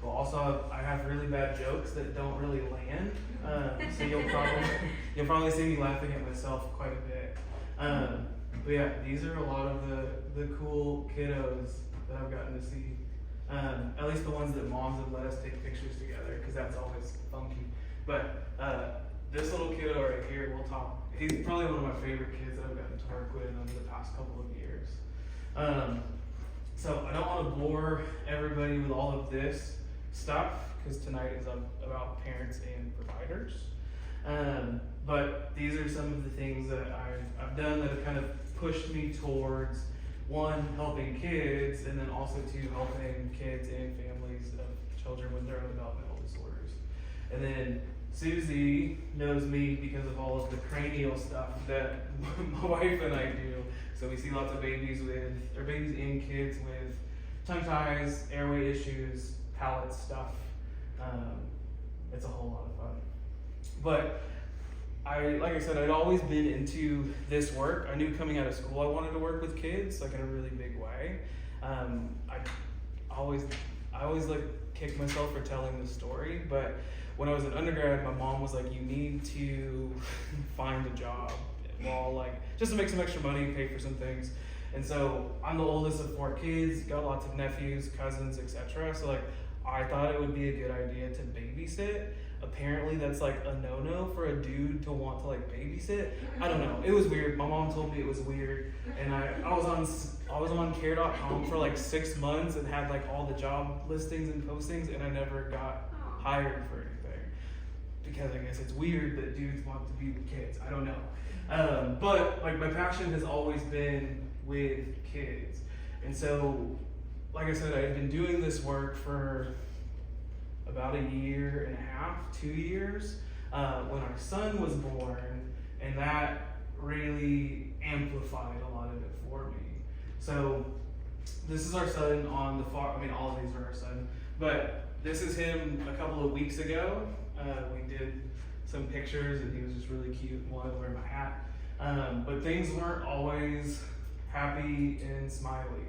but also I have really bad jokes that don't really land. So you'll probably see me laughing at myself quite a bit. But yeah, these are a lot of the cool kiddos that I've gotten to see. At least the ones that moms have let us take pictures together, because that's always funky. But this little kiddo right here, we'll talk. He's probably one of my favorite kids that I've gotten to work with over the past couple of years. So I don't want to bore everybody with all of this stuff, because tonight is about parents and providers. But these are some of the things that I've done that have kind of pushed me towards, one, helping kids, and then also two, helping kids and families of children with neurodevelopmental disorders. And then Susie knows me because of all of the cranial stuff that my wife and I do. So we see lots of babies and kids with tongue ties, airway issues, palate stuff. It's a whole lot of fun. But like I said, I'd always been into this work. I knew coming out of school I wanted to work with kids, like in a really big way. I always like kick myself for telling this story, but when I was an undergrad, my mom was like, you need to find a job while just to make some extra money, pay for some things. And so I'm the oldest of 4 kids, got lots of nephews, cousins, etc. So I thought it would be a good idea to babysit. Apparently that's a no-no for a dude to want to babysit. I don't know. It was weird. My mom told me it was weird, and I was on care.com for 6 months and had all the job listings and postings, and I never got hired for anything, because I guess it's weird that dudes want to be with kids. I don't know. But my passion has always been with kids, and so like I said, I've been doing this work for about 1.5 years, 2 years, when our son was born, and that really amplified a lot of it for me. So this is our son on the far, all of these are our son, but this is him a couple of weeks ago. We did some pictures and he was just really cute and wanted to wear my hat. But things weren't always happy and smiley.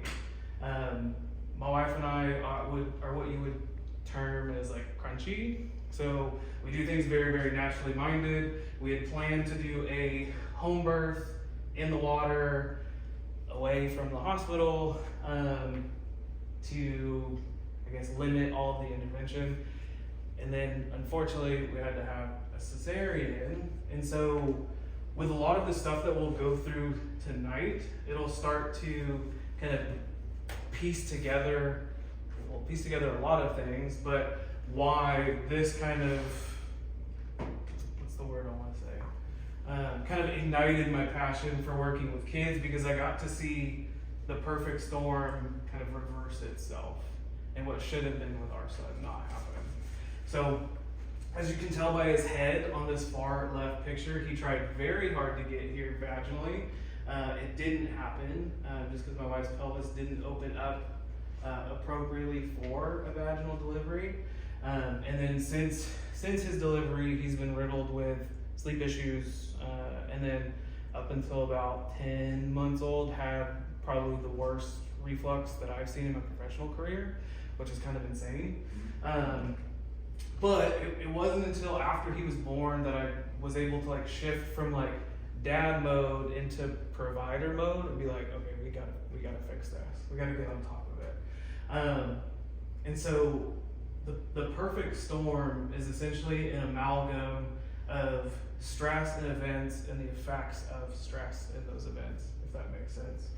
My wife and I are what you would term as crunchy. So we do things very, very naturally minded. We had planned to do a home birth in the water, away from the hospital, to, I guess, limit all of the intervention. And then unfortunately we had to have a cesarean. And so with a lot of the stuff that we'll go through tonight, it'll start to kind of piece together a lot of things, but why this kind of, what's the word I want to say, kind of ignited my passion for working with kids, because I got to see the perfect storm kind of reverse itself, and what should have been with our son not happen. So as you can tell by his head on this far left picture, he tried very hard to get here vaginally. It didn't happen, just because my wife's pelvis didn't open up appropriately for a vaginal delivery. And then since his delivery, he's been riddled with sleep issues, and then up until about 10 months old, had probably the worst reflux that I've seen in my professional career, which is kind of insane. But it wasn't until after he was born that I was able to shift from dad mode into provider mode and be like, okay, we gotta fix this. We gotta get on top of it. And so the perfect storm is essentially an amalgam of stress and events and the effects of stress in those events, if that makes sense.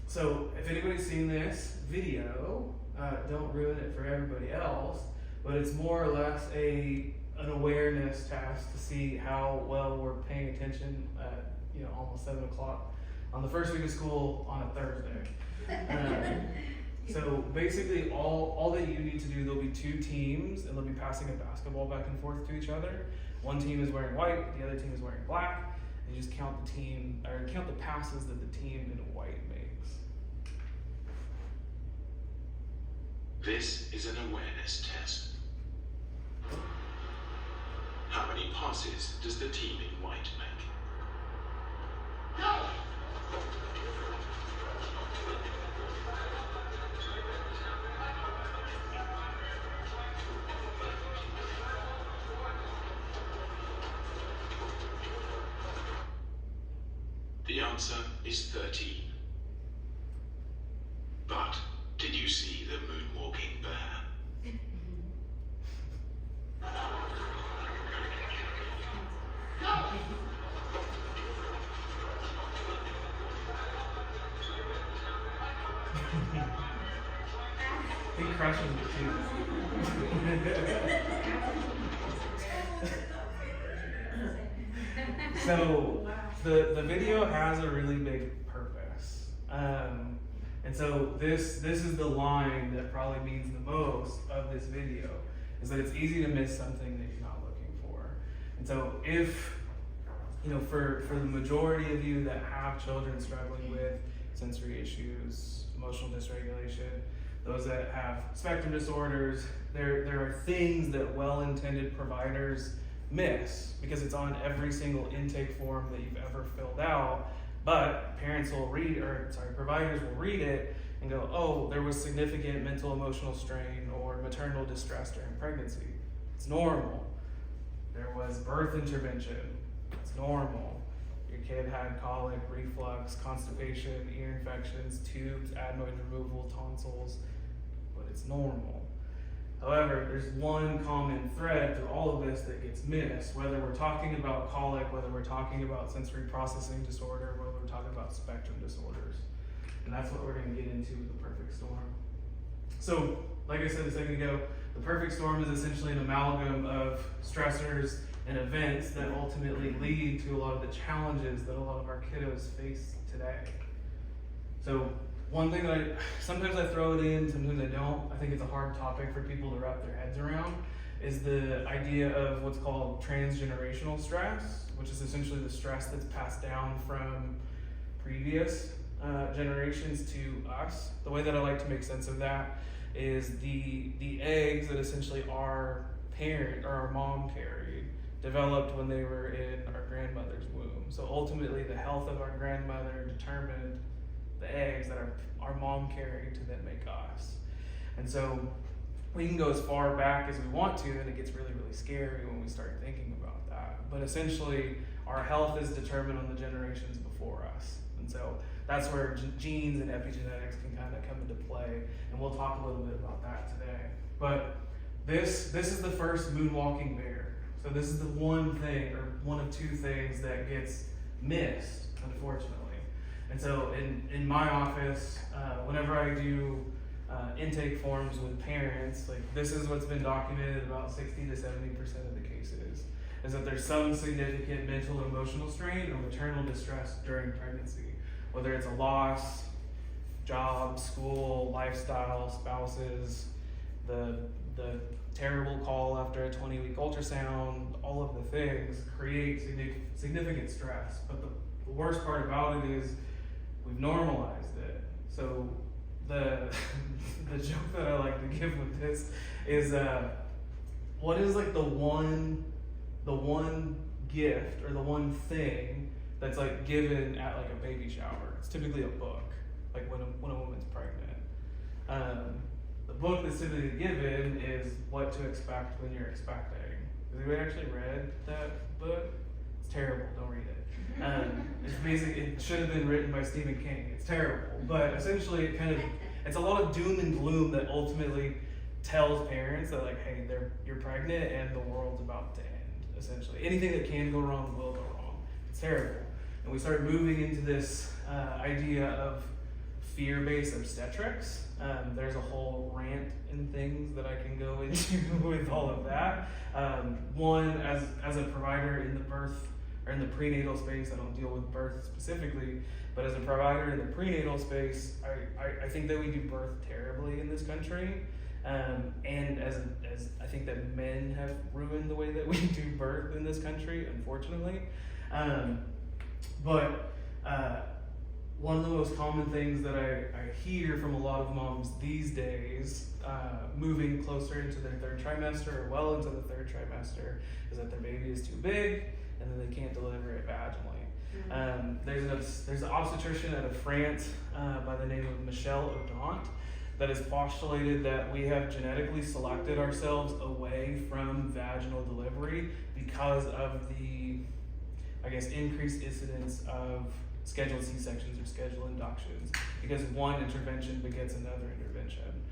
So if anybody's seen this video, don't ruin it for everybody else, but it's more or less an awareness test to see how well we're paying attention at almost 7 o'clock on the first week of school on a Thursday. So basically all that you need to do, there'll be 2 teams and they'll be passing a basketball back and forth to each other. One team is wearing white, the other team is wearing black. And you just count the passes that the team in white makes. This is an awareness test. How many passes does the team in white make? Go! answer is 13. But did you see the moonwalking bear? He crushes it too. So the video has a really big purpose. And so this is the line that probably means the most of this video, is that it's easy to miss something that you're not looking for. And so if, for the majority of you that have children struggling with sensory issues, emotional dysregulation, those that have spectrum disorders, there are things that well-intended providers miss because it's on every single intake form that you've ever filled out. But providers will read it and go, oh, there was significant mental emotional strain or maternal distress during pregnancy. It's normal. There was birth intervention. It's normal. Your kid had colic, reflux, constipation, ear infections, tubes, adenoid removal, tonsils, but it's normal. However, there's one common thread through all of this that gets missed, whether we're talking about colic, whether we're talking about sensory processing disorder, whether we're talking about spectrum disorders. And that's what we're going to get into with the perfect storm. So, like I said a second ago, the perfect storm is essentially an amalgam of stressors and events that ultimately lead to a lot of the challenges that a lot of our kiddos face today. So, one thing that sometimes I throw it in, sometimes I don't. I think it's a hard topic for people to wrap their heads around, is the idea of what's called transgenerational stress, which is essentially the stress that's passed down from previous generations to us. The way that I like to make sense of that is the eggs that essentially our parent or our mom carried developed when they were in our grandmother's womb. So ultimately the health of our grandmother determined the eggs that our mom carried to then make us. And so we can go as far back as we want to, and it gets really, really scary when we start thinking about that. But essentially, our health is determined on the generations before us. And so that's where genes and epigenetics can kind of come into play, and we'll talk a little bit about that today. But this is the first moonwalking bear. So this is the one thing, or one of two things that gets missed, unfortunately. And so in my office, whenever I do intake forms with parents, like this is what's been documented about 60 to 70% of the cases, is that there's some significant mental and emotional strain or maternal distress during pregnancy, whether it's a loss, job, school, lifestyle, spouses, the terrible call after a 20-week ultrasound, all of the things create significant stress. But the worst part about it is we've normalized it. So the joke that I like to give with this is what is like the one gift or the one thing that's like given at like a baby shower? It's typically a book, like when a woman's pregnant. The book that's typically given is What to Expect When You're Expecting. Has anybody actually read that book? It's terrible, don't read it. It's basically, it should have been written by Stephen King. It's terrible, but essentially it's a lot of doom and gloom that ultimately tells parents that like, hey, you're pregnant and the world's about to end, essentially. Anything that can go wrong will go wrong. It's terrible. And we start moving into this idea of fear-based obstetrics. There's a whole rant and things that I can go into with all of that. One, as a provider in the birth or in the prenatal space, I don't deal with birth specifically, but as a provider in the prenatal space, I think that we do birth terribly in this country. And as I think that men have ruined the way that we do birth in this country, unfortunately. But one of the most common things that I hear from a lot of moms these days, moving closer into their third trimester or well into the third trimester, is that their baby is too big and then they can't deliver it vaginally. Mm-hmm. There's an obstetrician out of France by the name of Michelle Odant that has postulated that we have genetically selected ourselves away from vaginal delivery because of the, I guess, increased incidence of scheduled C-sections or scheduled inductions, because one intervention begets another intervention.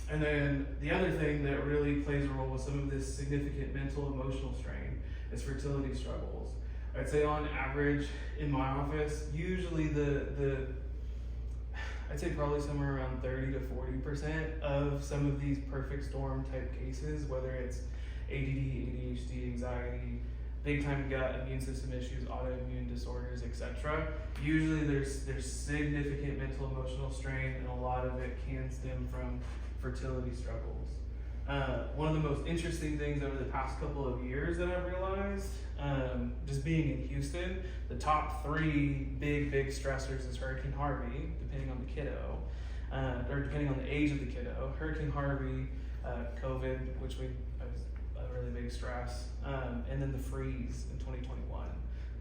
And then the other thing that really plays a role with some of this significant mental emotional strain is fertility struggles. I'd say on average in my office, usually I'd say probably somewhere around 30 to 40% of some of these perfect storm type cases, whether it's ADD, ADHD, anxiety, big time gut, immune system issues, autoimmune disorders, etc. Usually there's significant mental emotional strain, and a lot of it can stem from fertility struggles. One of the most interesting things over the past couple of years that I've realized, just being in Houston, the top 3 big stressors is Hurricane Harvey, depending on the kiddo, or depending on the age of the kiddo. Hurricane Harvey, COVID, which was a really big stress, and then the freeze in 2021.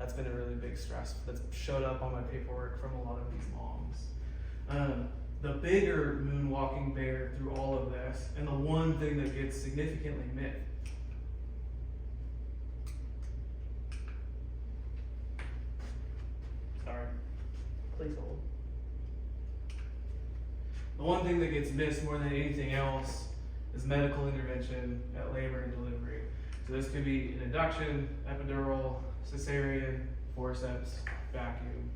That's been a really big stress that's showed up on my paperwork from a lot of these moms. The bigger moonwalking bear through all of this, and the one thing that gets significantly missed. Sorry, please hold. The one thing that gets missed more than anything else is medical intervention at labor and delivery. So this could be an induction, epidural, cesarean, forceps, vacuum,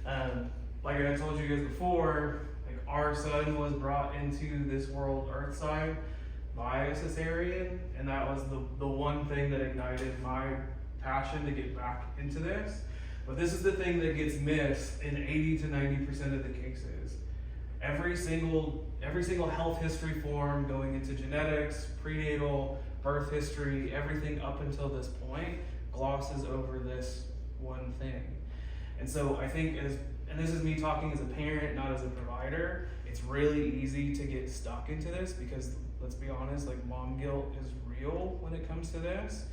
etc. Like I told you guys before, like our son was brought into this world earthside by a cesarean, and that was the one thing that ignited my passion to get back into this. But this is the thing that gets missed in 80 to 90% of the cases. Every single health history form going into genetics, prenatal, birth history, everything up until this point glosses over this one thing. And so I think and this is me talking as a parent, not as a provider, it's really easy to get stuck into this because, let's be honest, like mom guilt is real when it comes to this.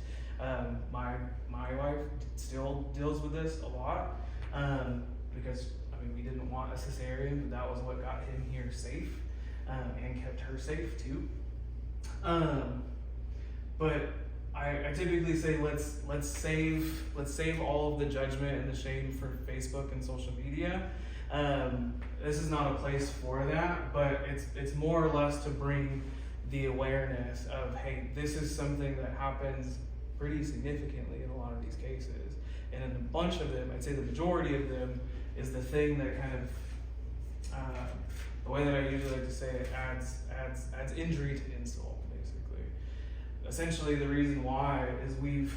My wife still deals with this a lot because, I mean, we didn't want a cesarean, but that was what got him here safe and kept her safe too. But I typically say let's save all of the judgment and the shame for Facebook and social media. This is not a place for that, but it's more or less to bring the awareness of, hey, this is something that happens pretty significantly in a lot of these cases, and in a bunch of them, I'd say the majority of them is the thing that kind of the way that I usually like to say it adds injury to insult. Essentially, the reason why is we've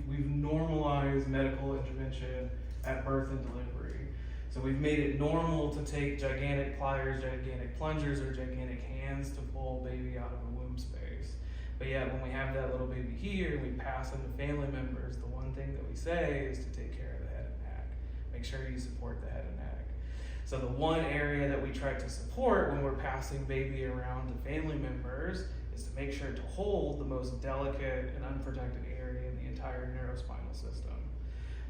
normalized medical intervention at birth and delivery. So we've made it normal to take gigantic pliers, gigantic plungers, or gigantic hands to pull baby out of a womb space. But yet, when we have that little baby here, we pass on to family members. The one thing that we say is to take care of the head and neck. Make sure you support the head and neck. So the one area that we try to support when we're passing baby around to family members is to make sure to hold the most delicate and unprotected area in the entire neurospinal system.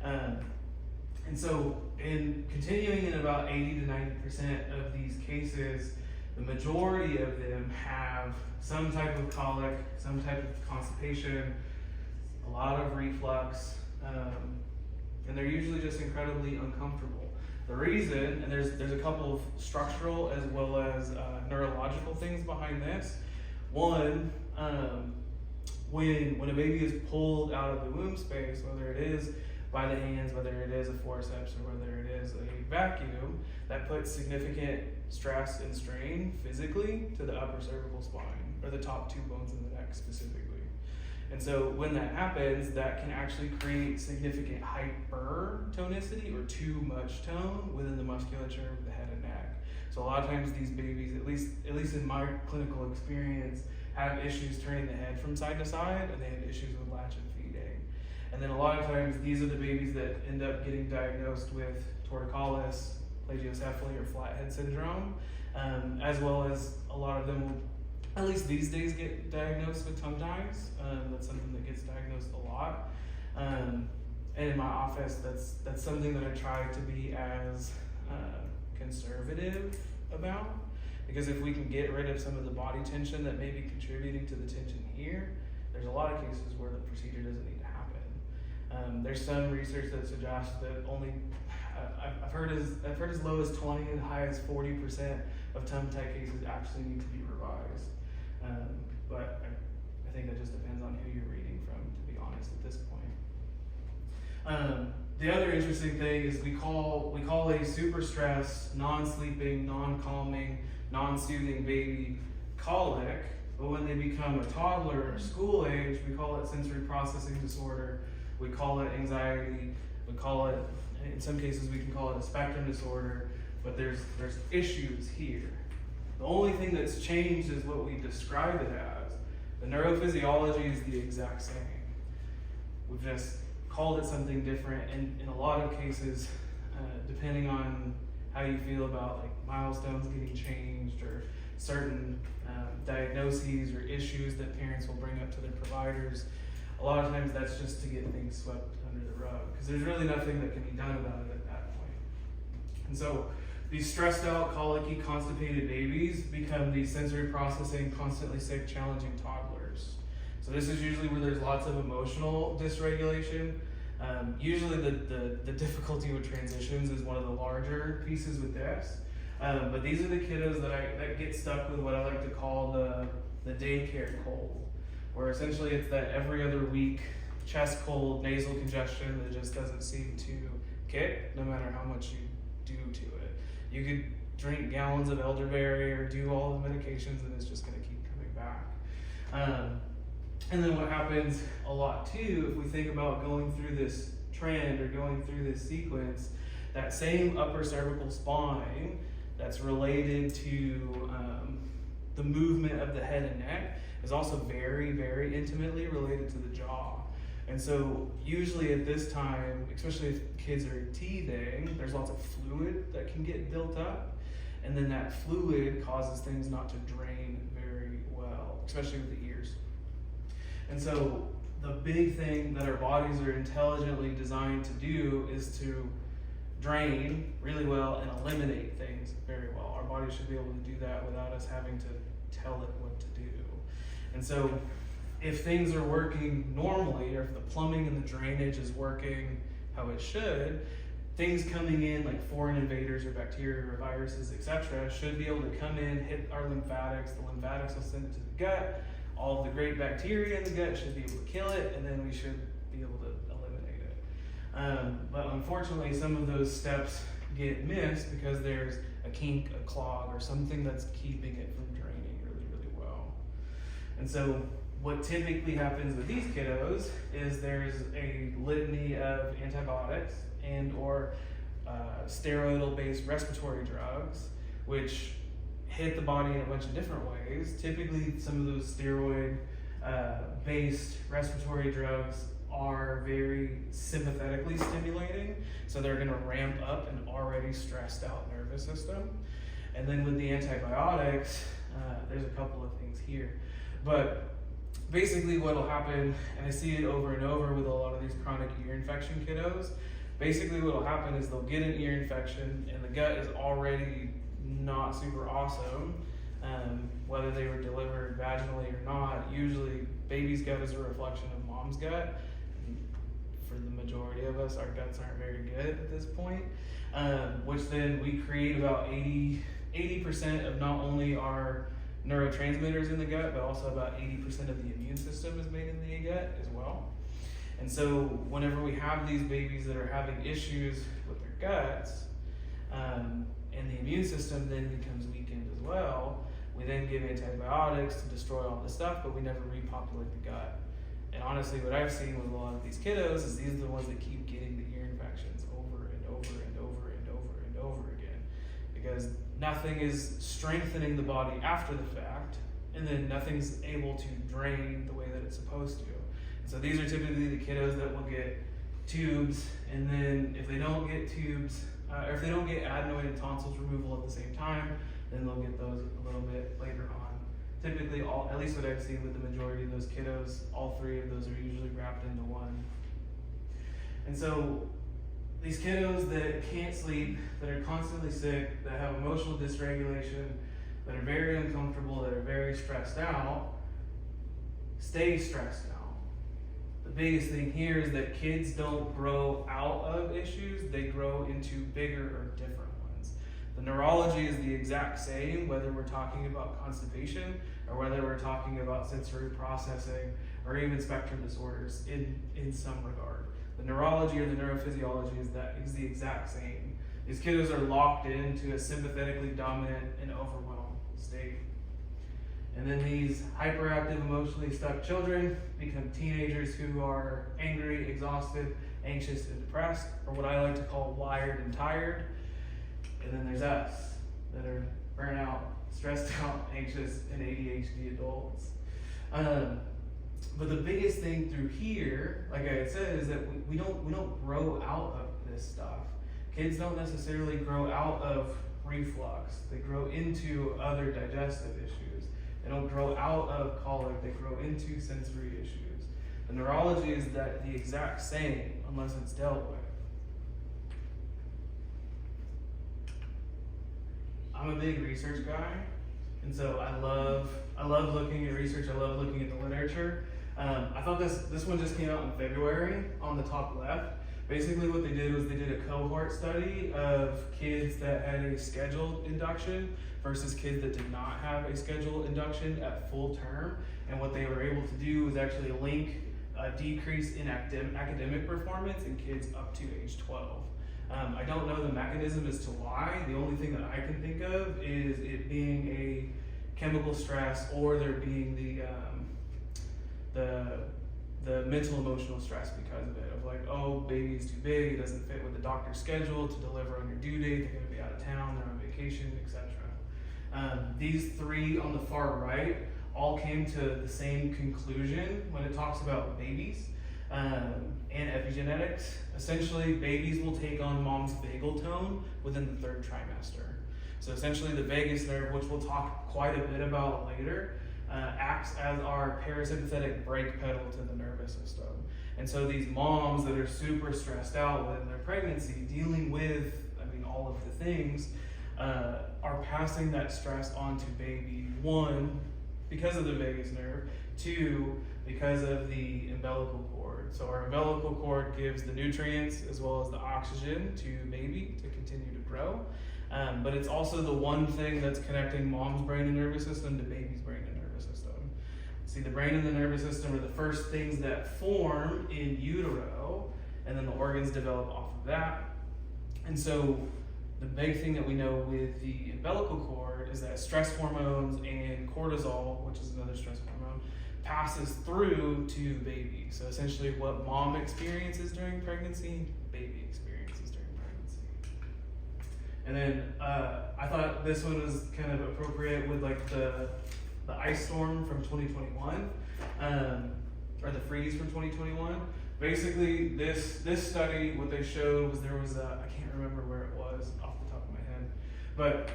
And so in continuing in about 80 to 90% of these cases, the majority of them have some type of colic, some type of constipation, a lot of reflux, and they're usually just incredibly uncomfortable. The reason, and there's a couple of structural as well as neurological things behind this. One, when a baby is pulled out of the womb space, whether it is by the hands, whether it is a forceps, or whether it is a vacuum, that puts significant stress and strain physically to the upper cervical spine, or the top 2 bones in the neck specifically. And so when that happens, that can actually create significant hypertonicity, or too much tone within the musculature of the head and neck. So a lot of times these babies, at least in my clinical experience, have issues turning the head from side to side, and they have issues with latch and feeding. And then a lot of times these are the babies that end up getting diagnosed with torticollis, plagiocephaly, or flathead syndrome, as well as a lot of them will, at least these days, get diagnosed with tongue ties. That's something that gets diagnosed a lot. And in my office, that's something that I try to be as conservative about, because if we can get rid of some of the body tension that may be contributing to the tension here, there's a lot of cases where the procedure doesn't need to There's some research that suggests that only I've heard as low as 20 and high as 40% of tongue-tied cases actually need to be revised. But I think that just depends on who you're reading from, to be honest, at this point. The other interesting thing is we call a super stressed, non-sleeping, non-calming, non-soothing baby colic, but when they become a toddler or school age, we call it sensory processing disorder. We call it anxiety. We call it, in some cases, we can call it a spectrum disorder. But there's issues here. The only thing that's changed is what we describe it as. The neurophysiology is the exact same. We've just called it something different, and in a lot of cases, depending on how you feel about like milestones getting changed or certain diagnoses or issues that parents will bring up to their providers, a lot of times that's just to get things swept under the rug because there's really nothing that can be done about it at that point. And so these stressed out, colicky, constipated babies become these sensory processing, constantly sick, challenging toddlers. So this is usually where there's lots of emotional dysregulation. Usually the difficulty with transitions is one of the larger pieces with this. But these are the kiddos that get stuck with what I like to call the daycare cold, where essentially it's that every other week chest cold, nasal congestion that just doesn't seem to kick, no matter how much you do to it. You could drink gallons of elderberry or do all the medications and it's just gonna keep coming back. And then what happens a lot too, if we think about going through this trend or going through this sequence, that same upper cervical spine that's related to the movement of the head and neck is also very, very intimately related to the jaw. And so usually at this time, especially if kids are teething, there's lots of fluid that can get built up. And then that fluid causes things not to drain very well, especially with the ears. And so the big thing that our bodies are intelligently designed to do is to drain really well and eliminate things very well. Our body should be able to do that without us having to tell it what to do. And so if things are working normally, or if the plumbing and the drainage is working how it should, things coming in like foreign invaders or bacteria or viruses, etc., should be able to come in, hit our lymphatics. The lymphatics will send it to the gut. All of the great bacteria in the gut should be able to kill it, and then we should be able to eliminate it. But unfortunately, some of those steps get missed because there's a kink, a clog, or something that's keeping it from draining really, really well. And so what typically happens with these kiddos is there's a litany of antibiotics and or steroidal-based respiratory drugs, which hit the body in a bunch of different ways. Typically, some of those steroid-based respiratory drugs are very sympathetically stimulating, so they're going to ramp up an already stressed out nervous system. And then with the antibiotics, there's a couple of things here. But basically what will happen, and I see it over and over with a lot of these chronic ear infection kiddos, basically what will happen is they'll get an ear infection and the gut is already not super awesome, whether they were delivered vaginally or not. Usually baby's gut is a reflection of mom's gut. For the majority of us, our guts aren't very good at this point, which then we create about 80% of not only our neurotransmitters in the gut, but also about 80% of the immune system is made in the gut as well. And so whenever we have these babies that are having issues with their guts, and the immune system then becomes weakened as well, we then give antibiotics to destroy all this stuff, but we never repopulate the gut. And honestly, what I've seen with a lot of these kiddos is these are the ones that keep getting the ear infections over and over and over and over and over again, because nothing is strengthening the body after the fact, and then nothing's able to drain the way that it's supposed to. And so these are typically the kiddos that will get tubes, and then if they don't get tubes, or if they don't get adenoid and tonsils removal at the same time, then they'll get those a little bit later on. Typically, at least what I've seen with the majority of those kiddos, all three of those are usually wrapped into one. And so these kiddos that can't sleep, that are constantly sick, that have emotional dysregulation, that are very uncomfortable, that are very stressed out, stay stressed out. The biggest thing here is that kids don't grow out of issues, they grow into bigger or different ones. The neurology is the exact same, whether we're talking about constipation or whether we're talking about sensory processing or even spectrum disorders in some regard. The neurology or the neurophysiology is the exact same. These kiddos are locked into a sympathetically dominant and overwhelmed state. And then these hyperactive, emotionally stuck children become teenagers who are angry, exhausted, anxious, and depressed, or what I like to call wired and tired. And then there's us that are burnt out, stressed out, anxious, and ADHD adults. But the biggest thing through here, like I had said, is that we don't grow out of this stuff. Kids don't necessarily grow out of reflux. They grow into other digestive issues. They don't grow out of colic. They grow into sensory issues. The neurology is the exact same unless it's dealt with. I'm a big research guy, and so I love looking at research. I love looking at the literature. I thought this one just came out in February on the top left. Basically what they did was they did a cohort study of kids that had a scheduled induction versus kids that did not have a scheduled induction at full term. And what they were able to do was actually link a decrease in academic performance in kids up to age 12. I don't know the mechanism as to why. The only thing that I can think of is it being a chemical stress, or there being the mental emotional stress because of it, of like, oh, baby's too big, it doesn't fit with the doctor's schedule to deliver on your due date, they're gonna be out of town, they're on vacation, etc. These three on the far right all came to the same conclusion when it talks about babies and epigenetics. Essentially, babies will take on mom's vagal tone within the 3rd trimester. So essentially the vagus nerve, which we'll talk quite a bit about later, acts as our parasympathetic brake pedal to the nervous system. And so these moms that are super stressed out within their pregnancy, dealing with, all of the things, are passing that stress onto baby. 1, because of the vagus nerve. 2, because of the umbilical cord. So our umbilical cord gives the nutrients as well as the oxygen to baby to continue to grow. But it's also the one thing that's connecting mom's brain and nervous system to baby's brain and nervous system. See, the brain and the nervous system are the first things that form in utero, and then the organs develop off of that. And so the big thing that we know with the umbilical cord is that stress hormones and cortisol, which is another stress hormone, passes through to baby. So essentially what mom experiences during pregnancy, baby experiences during pregnancy. And then I thought this one was kind of appropriate with like the ice storm from 2021, or the freeze from 2021. Basically, this study, what they showed was there was I can't remember where it was off the top of my head, but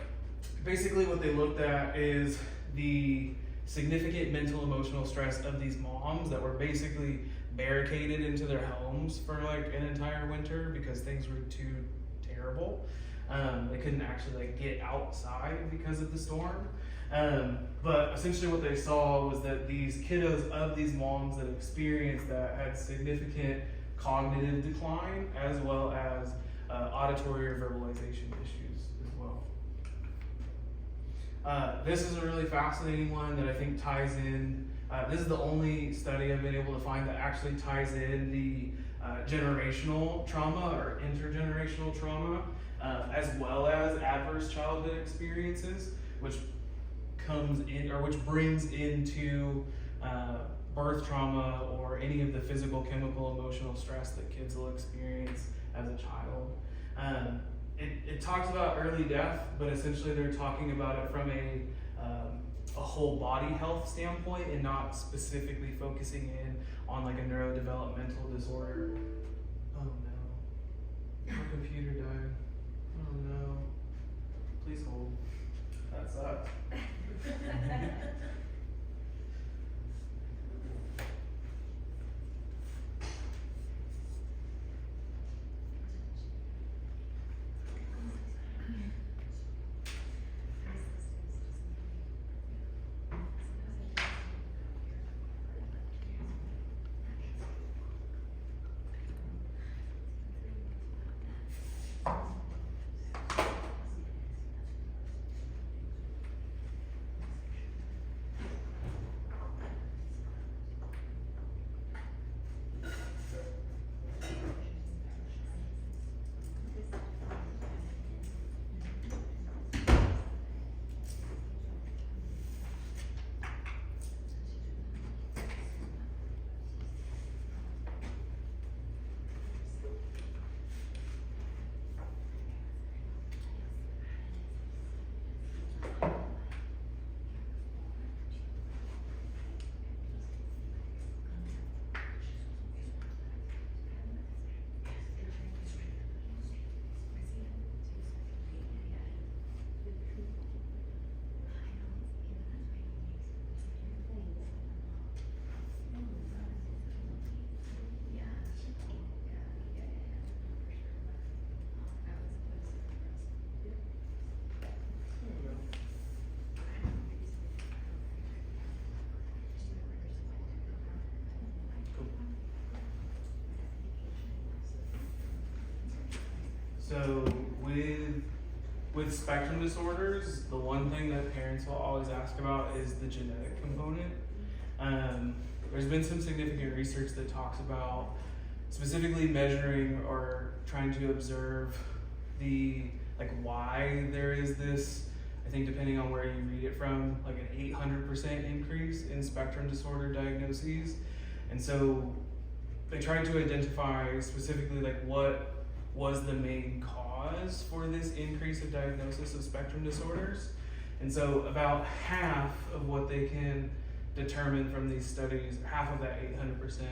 basically what they looked at is the significant mental emotional stress of these moms that were basically barricaded into their homes for like an entire winter because things were too terrible. They couldn't actually like get outside because of the storm. But essentially what they saw was that these kiddos of these moms that experienced that had significant cognitive decline as well as auditory or verbalization issues as well. This is a really fascinating one that I think ties in. This is the only study I've been able to find that actually ties in the generational trauma or intergenerational trauma as well as adverse childhood experiences, which brings into birth trauma or any of the physical, chemical, emotional stress that kids will experience as a child. It talks about early death, but essentially they're talking about it from a whole body health standpoint and not specifically focusing in on like a neurodevelopmental disorder. Oh no, my computer died. Oh no, please hold. That sucks. So with spectrum disorders, the one thing that parents will always ask about is the genetic component. There's been some significant research that talks about specifically measuring or trying to observe why there is this, I think depending on where you read it from, like an 800% increase in spectrum disorder diagnoses. And so they tried to identify specifically like what was the main cause for this increase of diagnosis of spectrum disorders. And so about half of what they can determine from these studies, half of that 800%,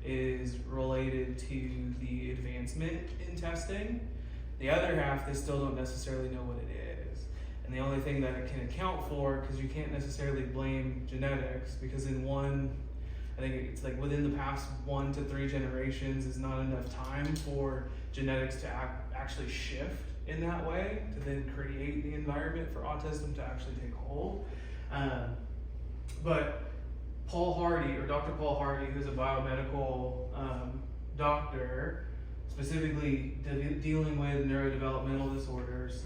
is related to the advancement in testing. The other half, they still don't necessarily know what it is. And the only thing that it can account for, because you can't necessarily blame genetics, because I think it's like within the past 1 to 3 generations is not enough time for genetics to actually shift in that way to then create the environment for autism to actually take hold. But Paul Hardy, or Dr. Paul Hardy, who's a biomedical doctor, specifically dealing with neurodevelopmental disorders,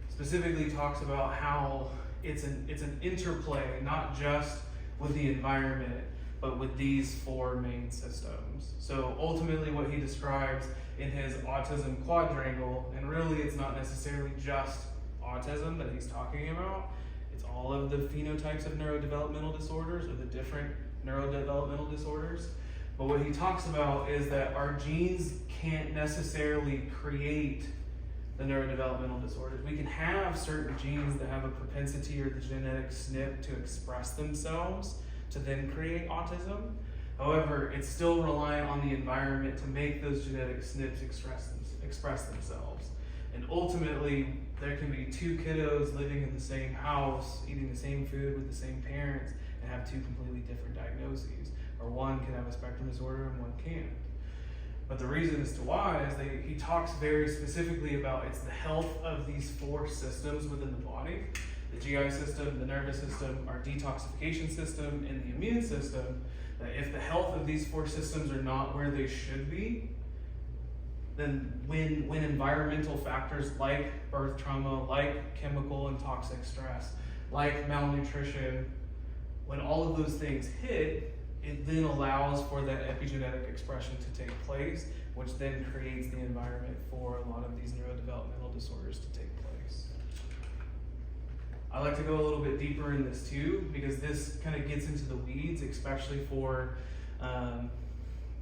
specifically talks about how it's an interplay, not just with the environment, but with these 4 main systems. So ultimately what he describes in his autism quadrangle, and really it's not necessarily just autism that he's talking about, it's all of the phenotypes of neurodevelopmental disorders or the different neurodevelopmental disorders. But what he talks about is that our genes can't necessarily create the neurodevelopmental disorders. We can have certain genes that have a propensity or the genetic SNP to express themselves to then create autism. However, it's still reliant on the environment to make those genetic SNPs express themselves. And ultimately, there can be 2 kiddos living in the same house, eating the same food with the same parents, and have 2 completely different diagnoses. Or one can have a spectrum disorder and one can't. But the reason as to why is he talks very specifically about it's the health of these 4 systems within the body. The GI system, the nervous system, our detoxification system, and the immune system, that if the health of these 4 systems are not where they should be, then when environmental factors like birth trauma, like chemical and toxic stress, like malnutrition, when all of those things hit, it then allows for that epigenetic expression to take place, which then creates the environment for a lot of these neurodevelopmental disorders to take place. I like to go a little bit deeper in this too, because this kind of gets into the weeds, especially for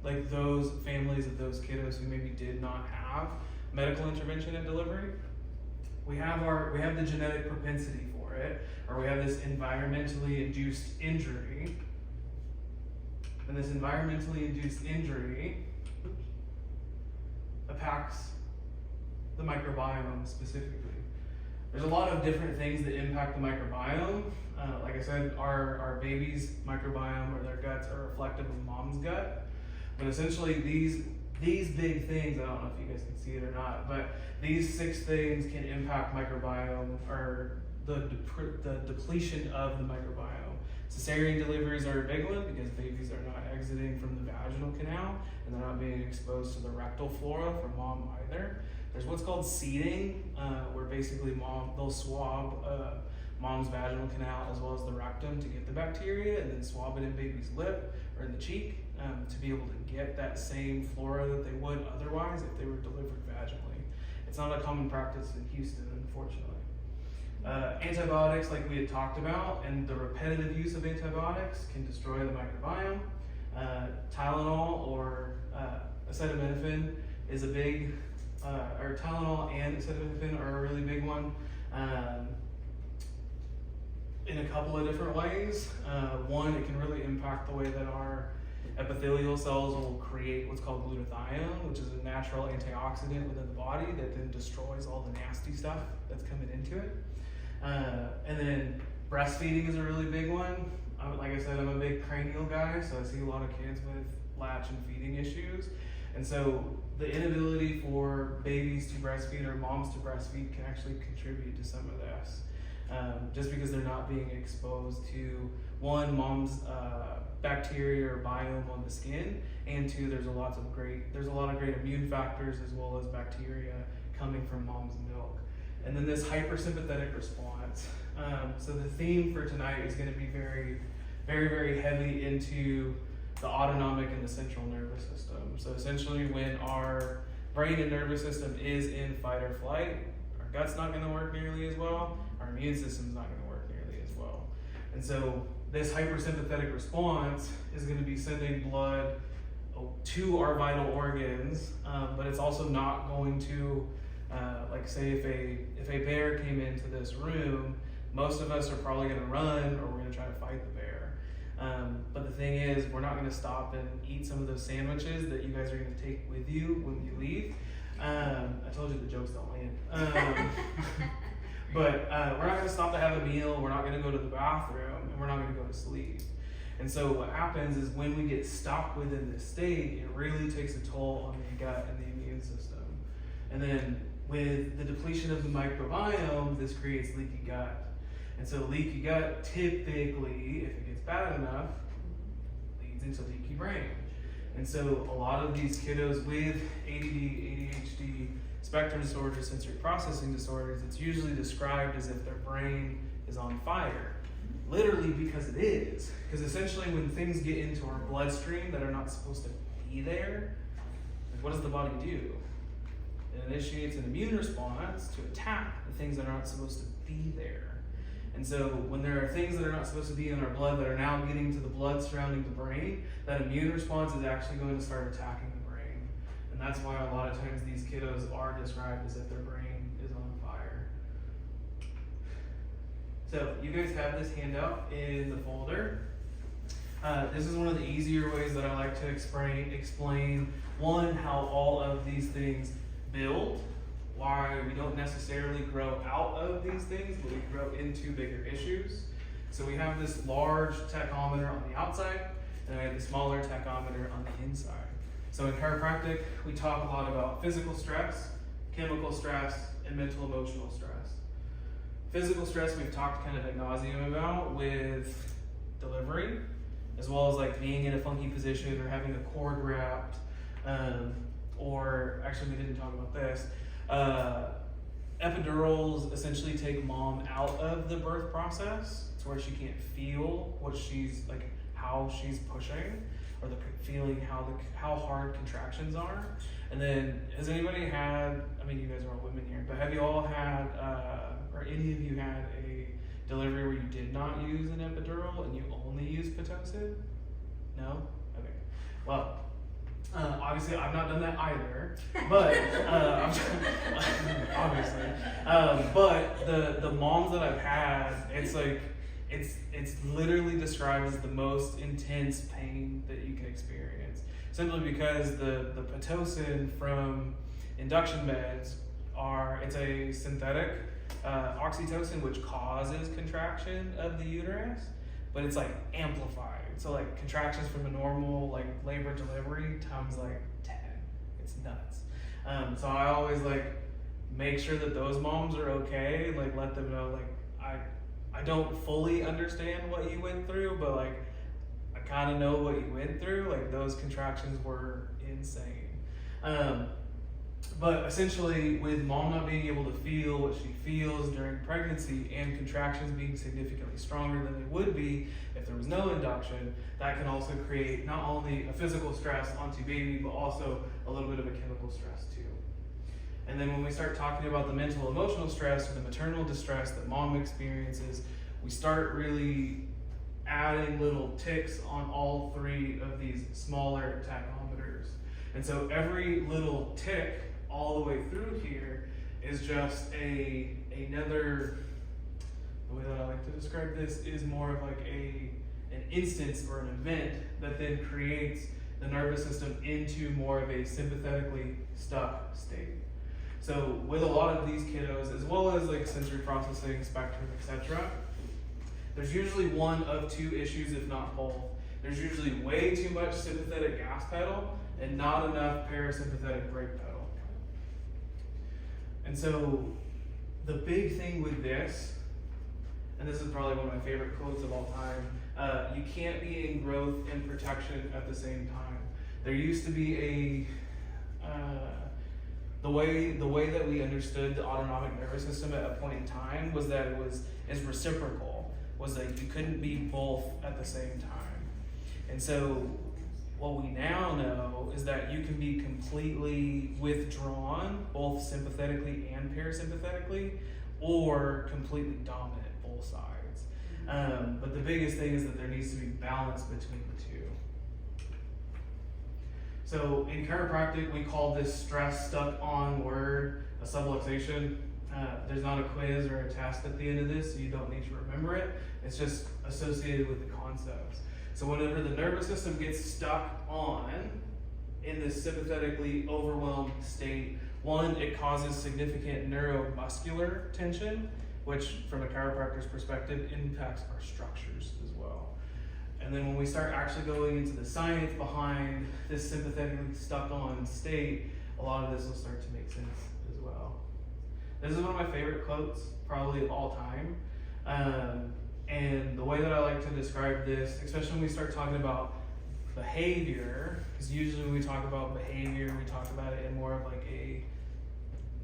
like those families of those kiddos who maybe did not have medical intervention at delivery. We have the genetic propensity for it, or we have this environmentally induced injury. And this environmentally induced injury impacts the microbiome specifically. There's a lot of different things that impact the microbiome. Like I said, our baby's microbiome or their guts are reflective of mom's gut. But essentially these big things, I don't know if you guys can see it or not, but these 6 things can impact microbiome or the depletion of the microbiome. Cesarean deliveries are a big one because babies are not exiting from the vaginal canal and they're not being exposed to the rectal flora from mom either. There's what's called seeding, where basically they'll swab mom's vaginal canal as well as the rectum to get the bacteria and then swab it in baby's lip or in the cheek to be able to get that same flora that they would otherwise if they were delivered vaginally. It's not a common practice in Houston, unfortunately. Antibiotics, like we had talked about, and the repetitive use of antibiotics can destroy the microbiome. Tylenol or acetaminophen is a big, or Tylenol and acetaminophen are a really big one in a couple of different ways. One, it can really impact the way that our epithelial cells will create what's called glutathione, which is a natural antioxidant within the body that then destroys all the nasty stuff that's coming into it. And then breastfeeding is a really big one. Like I said, I'm a big cranial guy, so I see a lot of kids with latch and feeding issues. And so the inability for babies to breastfeed or moms to breastfeed can actually contribute to some of this. Just because they're not being exposed to, one, mom's bacteria or biome on the skin, and 2, there's a lot of great immune factors as well as bacteria coming from mom's milk. And then this hypersympathetic response. So the theme for tonight is going to be very, very, very heavy into the autonomic and the central nervous system. So essentially when our brain and nervous system is in fight or flight, our gut's not going to work nearly as well, our immune system's not going to work nearly as well. And so this hypersympathetic response is going to be sending blood to our vital organs, but it's also not going to, like say if a bear came into this room, most of us are probably going to run or we're going to try to fight the bear. But the thing is, we're not going to stop and eat some of those sandwiches that you guys are going to take with you when you leave. I told you the jokes don't land. But we're not going to stop to have a meal, we're not going to go to the bathroom, and we're not going to go to sleep. And so what happens is when we get stuck within this state, it really takes a toll on the gut and the immune system. And then with the depletion of the microbiome, this creates leaky gut. And so leaky gut typically, if it gets bad enough, leads into leaky brain. And so a lot of these kiddos with ADD, ADHD, spectrum disorders, sensory processing disorders, it's usually described as if their brain is on fire. Literally because it is. Because essentially when things get into our bloodstream that are not supposed to be there, like what does the body do? It initiates an immune response to attack the things that are not supposed to be there. And so when there are things that are not supposed to be in our blood that are now getting to the blood surrounding the brain, that immune response is actually going to start attacking the brain. And that's why a lot of times these kiddos are described as if their brain is on fire. So you guys have this handout in the folder. This is one of the easier ways that I like to explain one, how all of these things build, why we don't necessarily grow out of these things, but we grow into bigger issues. So we have this large tachometer on the outside, and we have the smaller tachometer on the inside. So in chiropractic, we talk a lot about physical stress, chemical stress, and mental emotional stress. Physical stress we've talked kind of ad nauseum about with delivery, as well as like being in a funky position or having a cord wrapped, or actually we didn't talk about this. Epidurals essentially take mom out of the birth process. It's where she can't feel what she's like, how she's pushing, or the feeling how hard contractions are. And then has anybody had, I mean you guys are all women here, but have you all had, or any of you had a delivery where you did not use an epidural and you only used Pitocin? No? Okay. Well, obviously I've not done that either, but obviously, but the moms that I've had, it's like it's literally described as the most intense pain that you can experience, simply because the Pitocin from induction beds it's a synthetic oxytocin which causes contraction of the uterus, but it's like amplified. So like contractions from a normal like labor delivery times like 10. It's nuts. So I always like make sure that those moms are okay. Like let them know like I don't fully understand what you went through, but like I kind of know what you went through. Like those contractions were insane. But essentially with mom not being able to feel what she feels during pregnancy and contractions being significantly stronger than they would be if there was no induction, that can also create not only a physical stress onto baby, but also a little bit of a chemical stress too. And then when we start talking about the mental emotional stress or the maternal distress that mom experiences, we start really adding little ticks on all three of these smaller tachometers. And so every little tick all the way through here is just another, the way that I like to describe this is more of like an instance or an event that then creates the nervous system into more of a sympathetically stuck state. So with a lot of these kiddos, as well as like sensory processing, spectrum, etc., there's usually one of two issues, if not both. There's usually way too much sympathetic gas pedal and not enough parasympathetic brake pedal. And so the big thing with this, and this is probably one of my favorite quotes of all time, you can't be in growth and protection at the same time. There used to be the way that we understood the autonomic nervous system at a point in time was that is reciprocal, was that you couldn't be both at the same time. And so what we now know is that you can be completely withdrawn, both sympathetically and parasympathetically, or completely dominant, both sides. But the biggest thing is that there needs to be balance between the two. So in chiropractic, we call this stress stuck on word a subluxation. There's not a quiz or a test at the end of this, so you don't need to remember it. It's just associated with the concepts. So whenever the nervous system gets stuck on in this sympathetically overwhelmed state, one, it causes significant neuromuscular tension, which from a chiropractor's perspective impacts our structures as well. And then when we start actually going into the science behind this sympathetically stuck on state, a lot of this will start to make sense as well. This is one of my favorite quotes, probably of all time. And the way that I like to describe this, especially when we start talking about behavior, because usually when we talk about behavior, we talk about it in more of like a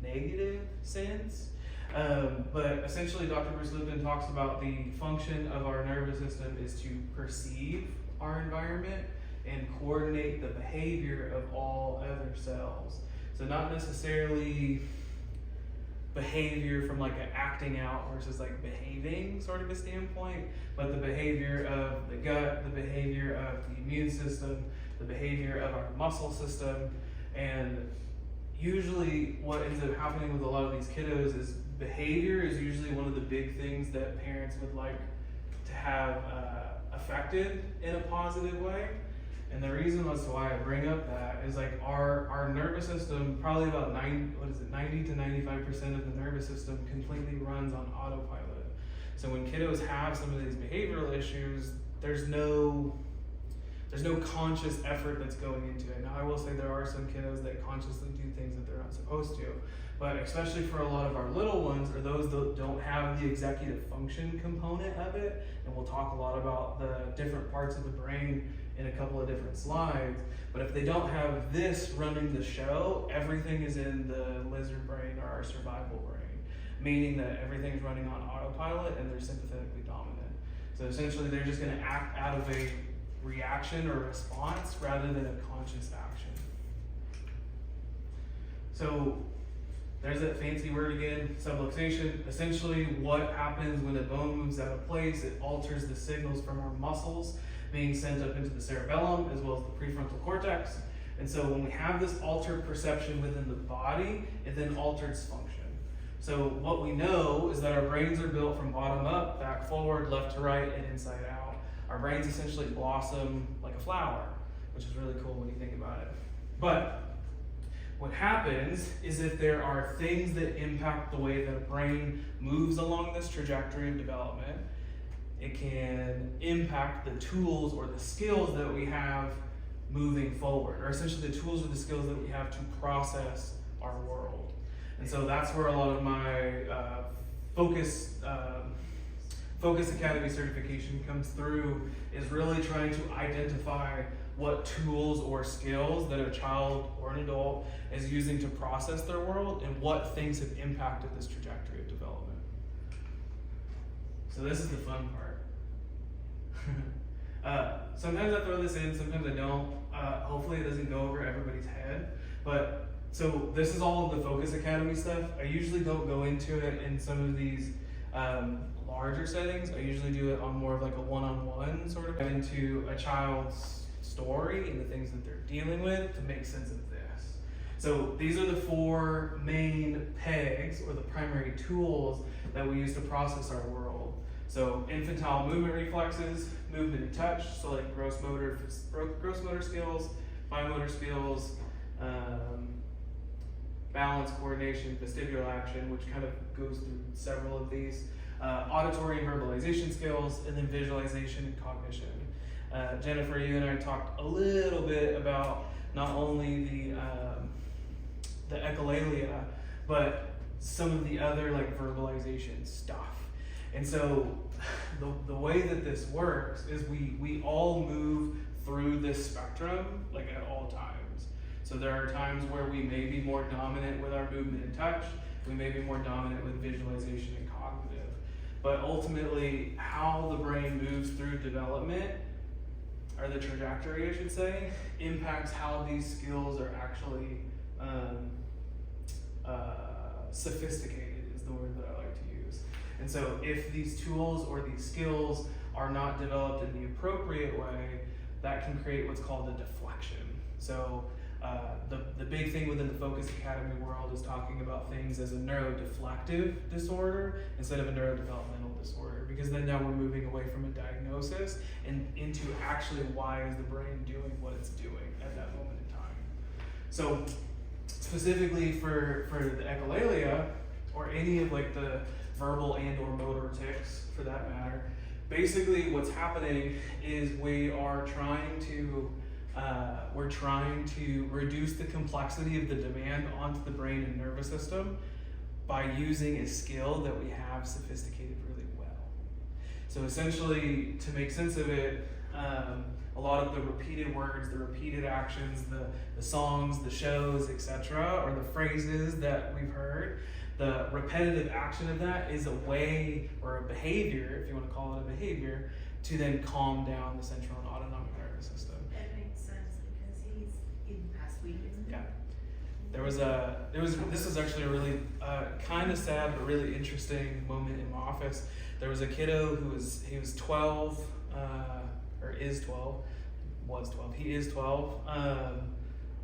negative sense. But essentially Dr. Bruce Lipton talks about the function of our nervous system is to perceive our environment and coordinate the behavior of all other cells. So not necessarily behavior from like an acting out versus like behaving sort of a standpoint, but the behavior of the gut, the behavior of the immune system, the behavior of our muscle system. And usually what ends up happening with a lot of these kiddos is behavior is usually one of the big things that parents would like to have affected in a positive way. And the reason as to why I bring up that is like our nervous system, probably about 90 to 95% of the nervous system completely runs on autopilot. So when kiddos have some of these behavioral issues, there's no conscious effort that's going into it. Now I will say there are some kiddos that consciously do things that they're not supposed to, but especially for a lot of our little ones or those that don't have the executive function component of it, and we'll talk a lot about the different parts of the brain in a couple of different slides, but if they don't have this running the show, everything is in the lizard brain or our survival brain, meaning that everything's running on autopilot and they're sympathetically dominant. So essentially they're just gonna act out of a reaction or response rather than a conscious action. So there's that fancy word again, subluxation. Essentially what happens when a bone moves out of place, it alters the signals from our muscles being sent up into the cerebellum as well as the prefrontal cortex. And so when we have this altered perception within the body, it then alters function. So what we know is that our brains are built from bottom up, back forward, left to right, and inside out. Our brains essentially blossom like a flower, which is really cool when you think about it. But what happens is if there are things that impact the way that a brain moves along this trajectory of development, it can impact the tools or the skills that we have moving forward, or essentially the tools or the skills that we have to process our world. And so that's where a lot of my Focus Academy certification comes through, is really trying to identify what tools or skills that a child or an adult is using to process their world and what things have impacted this trajectory of development. So this is the fun part. Sometimes I throw this in, sometimes I don't. Hopefully it doesn't go over everybody's head. But so this is all of the Focus Academy stuff. I usually don't go into it in some of these larger settings. I usually do it on more of like a one-on-one sort of into a child's story and the things that they're dealing with to make sense of this. So these are the four main pegs or the primary tools that we use to process our world. So infantile movement reflexes, movement and touch, so like gross motor skills, fine motor skills, balance, coordination, vestibular action, which kind of goes through several of these, auditory and verbalization skills, and then visualization and cognition. Jennifer, you and I talked a little bit about not only the echolalia, but some of the other like verbalization stuff. And so the way that this works is we all move through this spectrum like at all times. So there are times where we may be more dominant with our movement and touch, we may be more dominant with visualization and cognitive. But ultimately, how the brain moves through development, or the trajectory I should say, impacts how these skills are actually sophisticated is the word that I like to use. And so if these tools or these skills are not developed in the appropriate way, that can create what's called a deflection. So the big thing within the Focus Academy world is talking about things as a neurodeflective disorder instead of a neurodevelopmental disorder, because then now we're moving away from a diagnosis and into actually why is the brain doing what it's doing at that moment in time. So specifically for the echolalia, or any of like the verbal and or motor tics for that matter, basically what's happening is we're trying to reduce the complexity of the demand onto the brain and nervous system by using a skill that we have sophisticated really well. So essentially, to make sense of it, a lot of the repeated words, the repeated actions, the songs, the shows, etc., or the phrases that we've heard, the repetitive action of that is a way, or a behavior, if you want to call it a behavior, to then calm down the central and autonomic nervous system. That makes sense because he's in past week, isn't it? Yeah. This is actually a really kind of sad but really interesting moment in my office. There was a kiddo he was 12, or is 12, was 12, he is 12,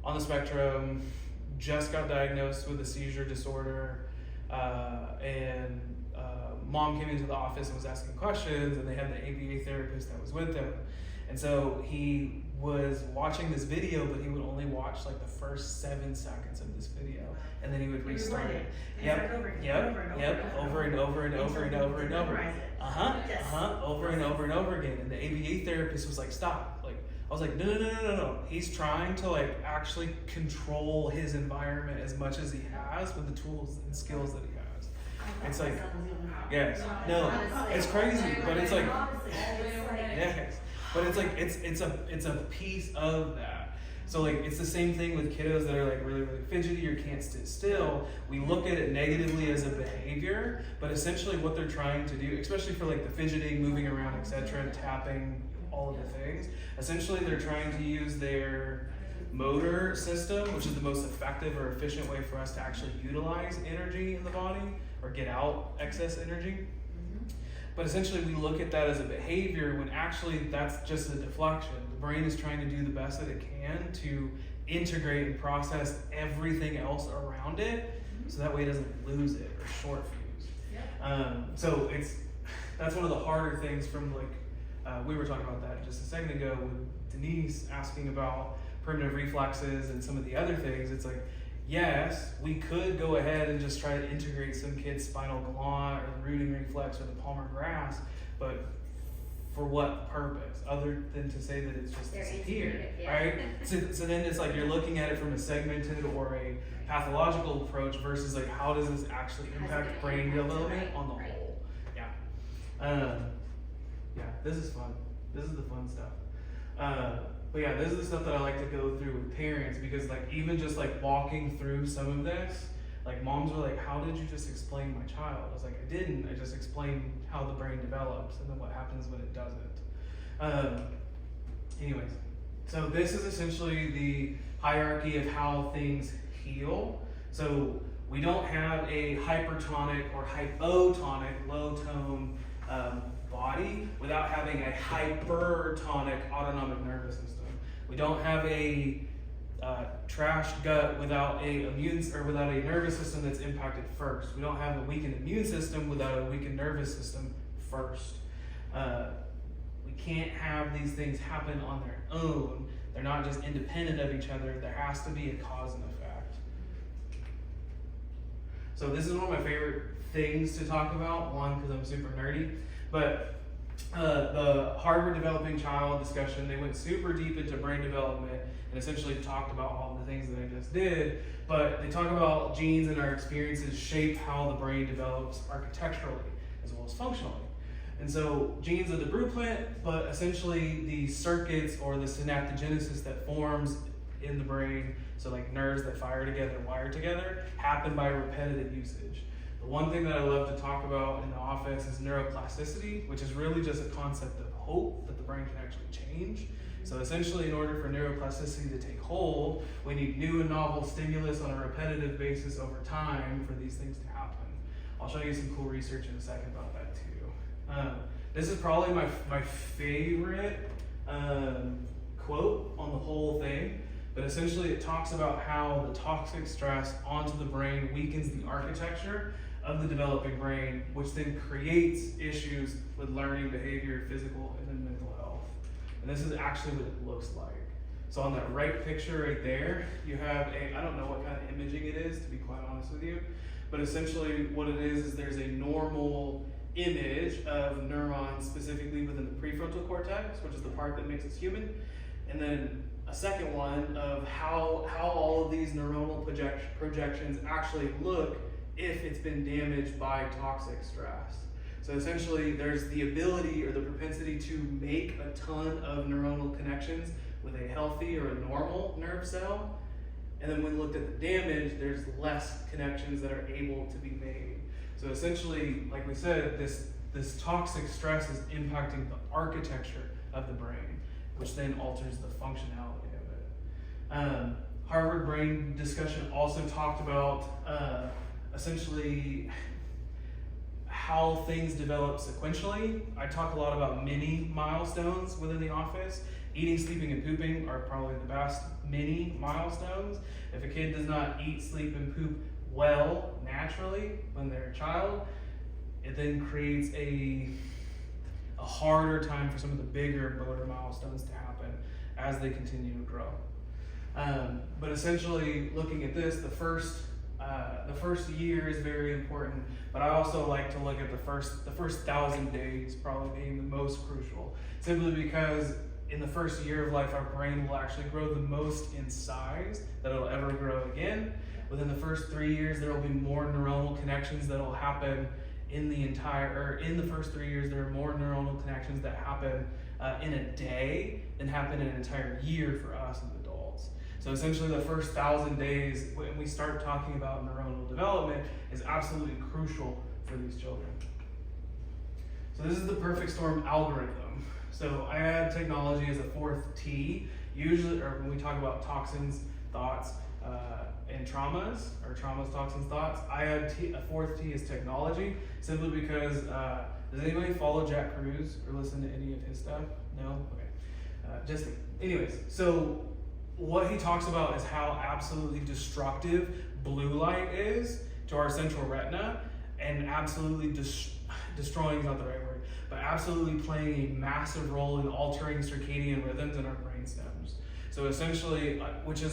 on the spectrum, just got diagnosed with a seizure disorder, and mom came into the office and was asking questions, and they had the ABA therapist that was with them. And so he was watching this video, but he would only watch like the first 7 seconds of this video, and then he would restart it. Yep, over and over and over and over and over. Over and over and over again. And the ABA therapist was like, stop. Like, I was like, no. He's trying to like actually control his environment as much as he has with the tools and skills that he has. It's like, yes, no, it's crazy, but it's like, yes, but it's like, it's a piece of that. So like, it's the same thing with kiddos that are like really, really fidgety or can't sit still. We look at it negatively as a behavior, but essentially what they're trying to do, especially for like the fidgeting, moving around, etc., tapping, all of the things, essentially they're trying to use their motor system, which is the most effective or efficient way for us to actually utilize energy in the body or get out excess energy. But essentially we look at that as a behavior when actually that's just a deflection. The brain is trying to do the best that it can to integrate and process everything else around it, so that way it doesn't lose it or short fuse. So that's one of the harder things from like, we were talking about that just a second ago with Denise asking about primitive reflexes and some of the other things. It's like, yes, we could go ahead and just try to integrate some kid's spinal column or the rooting reflex or the palmar grass, but for what purpose? Other than to say that it's just disappeared, right? So then it's like you're looking at it from a segmented or a pathological approach versus like how does this actually impact brain development on the whole? Yeah, this is fun. This is the fun stuff. But yeah, this is the stuff that I like to go through with parents, because like even just like walking through some of this, like moms were like, how did you just explain my child? I was like, I didn't. I just explained how the brain develops and then what happens when it doesn't. Anyways, so this is essentially the hierarchy of how things heal. So we don't have a hypertonic or hypotonic, low tone body without having a hypertonic autonomic nervous system. We don't have a trashed gut without a nervous system that's impacted first. We don't have a weakened immune system without a weakened nervous system first. We can't have these things happen on their own. They're not just independent of each other. There has to be a cause and effect. So this is one of my favorite things to talk about. One, because I'm super nerdy, but the Harvard Developing Child discussion, they went super deep into brain development and essentially talked about all the things that I just did, but they talk about genes and our experiences shape how the brain develops architecturally as well as functionally. And so genes are the blueprint, but essentially the circuits or the synaptogenesis that forms in the brain so like nerves that fire together, wire together, happen by repetitive usage. The one thing that I love to talk about in the office is neuroplasticity, which is really just a concept of hope that the brain can actually change. So essentially, in order for neuroplasticity to take hold, we need new and novel stimulus on a repetitive basis over time for these things to happen. I'll show you some cool research in a second about that too. This is probably my favorite quote on the whole thing, but essentially it talks about how the toxic stress onto the brain weakens the architecture of the developing brain, which then creates issues with learning, behavior, physical, and then mental health. And this is actually what it looks like. So on that right picture right there, you have I don't know what kind of imaging it is, to be quite honest with you, but essentially what it is there's a normal image of neurons specifically within the prefrontal cortex, which is the part that makes us human, and then a second one of how all of these neuronal projections actually look if it's been damaged by toxic stress. So essentially there's the ability or the propensity to make a ton of neuronal connections with a healthy or a normal nerve cell. And then when looked at the damage, there's less connections that are able to be made. So essentially, like we said, this toxic stress is impacting the architecture of the brain, which then alters the functionality of it. Harvard Brain Discussion also talked about essentially how things develop sequentially. I talk a lot about mini milestones within the office. Eating, sleeping, and pooping are probably the best mini milestones. If a kid does not eat, sleep, and poop well naturally when they're a child, it then creates a harder time for some of the bigger motor milestones to happen as they continue to grow. But essentially, looking at this, the first year is very important, but I also like to look at the first 1,000 days probably being the most crucial, simply because in the first year of life, our brain will actually grow the most in size that it'll ever grow again. Within the first 3 years, there will be more neuronal connections that will happen in the first 3 years, there are more neuronal connections that happen in a day than happen in an entire year for us as adults. So essentially the first 1,000 days, when we start talking about neuronal development, is absolutely crucial for these children. So this is the perfect storm algorithm. So I add technology as a fourth T, usually, or when we talk about toxins, thoughts, and traumas, or traumas, toxins, thoughts, I add a fourth T is technology, simply because, does anybody follow Jack Cruz or listen to any of his stuff? No? Okay. Anyways, so what he talks about is how absolutely destructive blue light is to our central retina, and absolutely destroying is not the right word, but absolutely playing a massive role in altering circadian rhythms in our brain stems. So essentially, which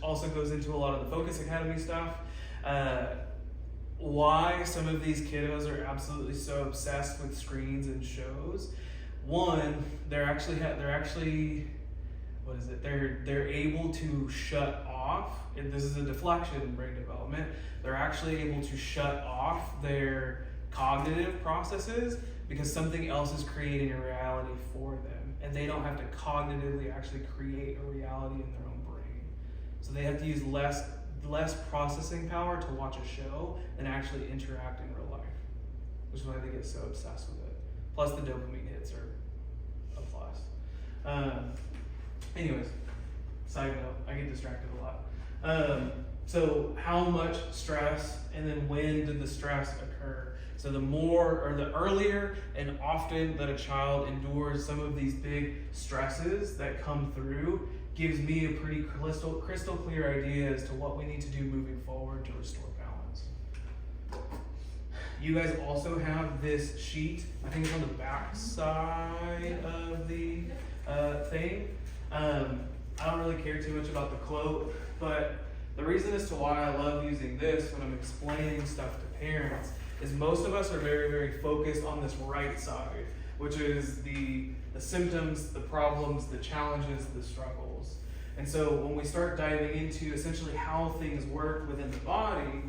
also goes into a lot of the Focus Academy stuff, why some of these kiddos are absolutely so obsessed with screens and shows. One, they're able to shut off, and this is a deflection in brain development, they're actually able to shut off their cognitive processes because something else is creating a reality for them, and they don't have to cognitively actually create a reality in their own brain. So they have to use less processing power to watch a show than actually interact in real life, which is why they get so obsessed with it. Plus the dopamine hits are a plus. Anyways, side note, I get distracted a lot. So how much stress, and then when did the stress occur? So the earlier and often that a child endures some of these big stresses that come through, gives me a pretty crystal clear idea as to what we need to do moving forward to restore balance. You guys also have this sheet, I think it's on the back side of the thing. I don't really care too much about the quote, but the reason as to why I love using this when I'm explaining stuff to parents is most of us are very, very focused on this right side, which is the symptoms, the problems, the challenges, the struggles. And so when we start diving into essentially how things work within the body,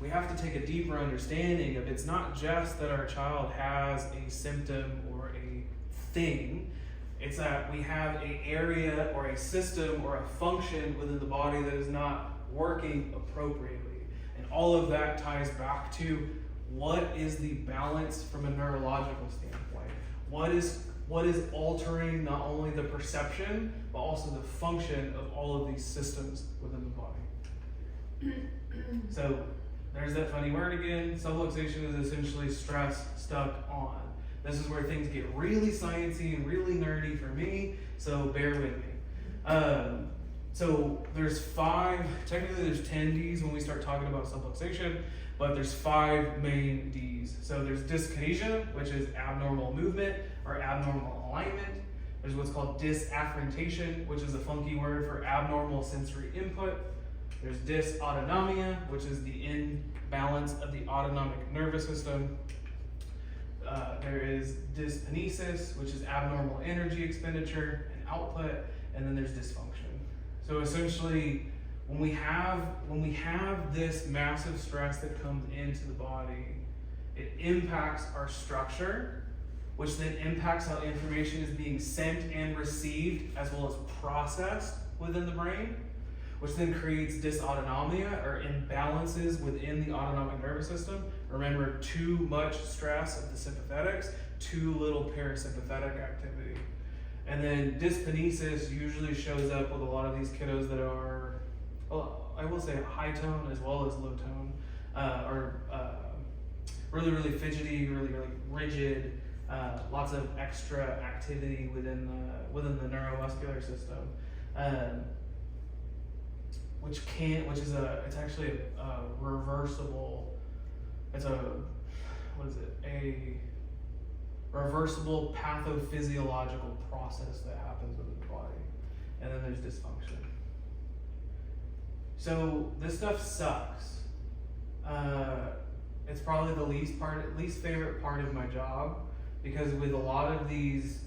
we have to take a deeper understanding of it's not just that our child has a symptom or a thing, It's that we have an area or a system or a function within the body that is not working appropriately. And all of that ties back to what is the balance from a neurological standpoint? What is altering not only the perception, but also the function of all of these systems within the body? So there's that funny word again. Subluxation is essentially stress stuck on. This is where things get really sciencey and really nerdy for me, so bear with me. So there's technically there's 10 Ds when we start talking about subluxation, but there's 5 main Ds. So there's dyskinesia, which is abnormal movement or abnormal alignment. There's what's called disafferentation, which is a funky word for abnormal sensory input. There's dysautonomia, which is the imbalance of the autonomic nervous system. There is dyskinesis, which is abnormal energy expenditure and output, and then there's dysfunction. So essentially, when we have this massive stress that comes into the body, it impacts our structure, which then impacts how information is being sent and received, as well as processed within the brain, which then creates dysautonomia or imbalances within the autonomic nervous system. Remember, too much stress of the sympathetics, too little parasympathetic activity. And then dyskinesis usually shows up with a lot of these kiddos that are, well, I will say high tone as well as low tone, or really, really fidgety, really, really rigid, lots of extra activity within the neuromuscular system. It's actually a reversible, a reversible pathophysiological process that happens within the body. And then there's dysfunction. So this stuff sucks. It's probably the least favorite part of my job, because with a lot of these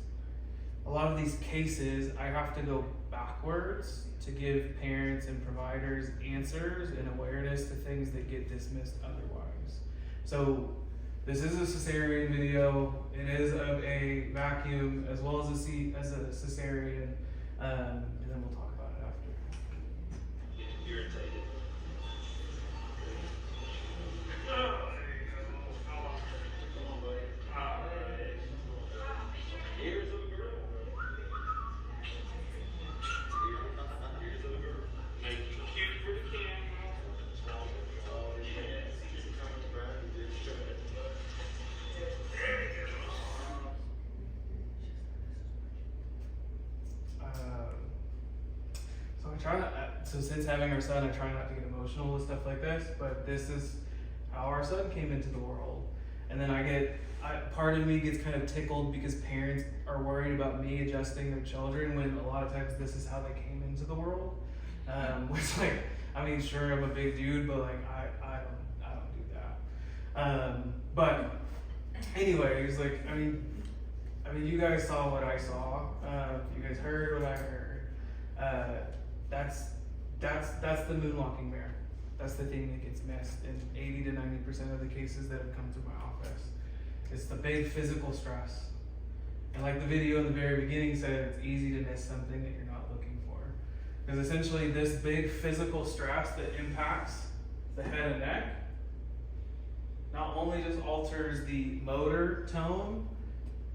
cases, I have to go backwards to give parents and providers answers and awareness to things that get dismissed otherwise. So this is a cesarean video. It is of a vacuum as well as a cesarean, and then we'll talk about it after. Irritated. Here's a girl. Here's a girl. Make you cute for the camera. Oh, yeah. So I try not. So since having our son, I try not to get emotional with stuff like this. But this is how our son came into the world, and then part of me gets kind of tickled because parents are worried about me adjusting their children when a lot of times this is how they came into the world. Which, like, I mean, sure, I'm a big dude, but like I don't do that. But anyways, like, I mean, you guys saw what I saw. You guys heard what I heard. That's the moonwalking bear. That's the thing that gets missed in 80 to 90% of the cases that have come to my office. It's the big physical stress. And like the video in the very beginning said, it's easy to miss something that you're not looking for. Because essentially this big physical stress that impacts the head and neck not only just alters the motor tone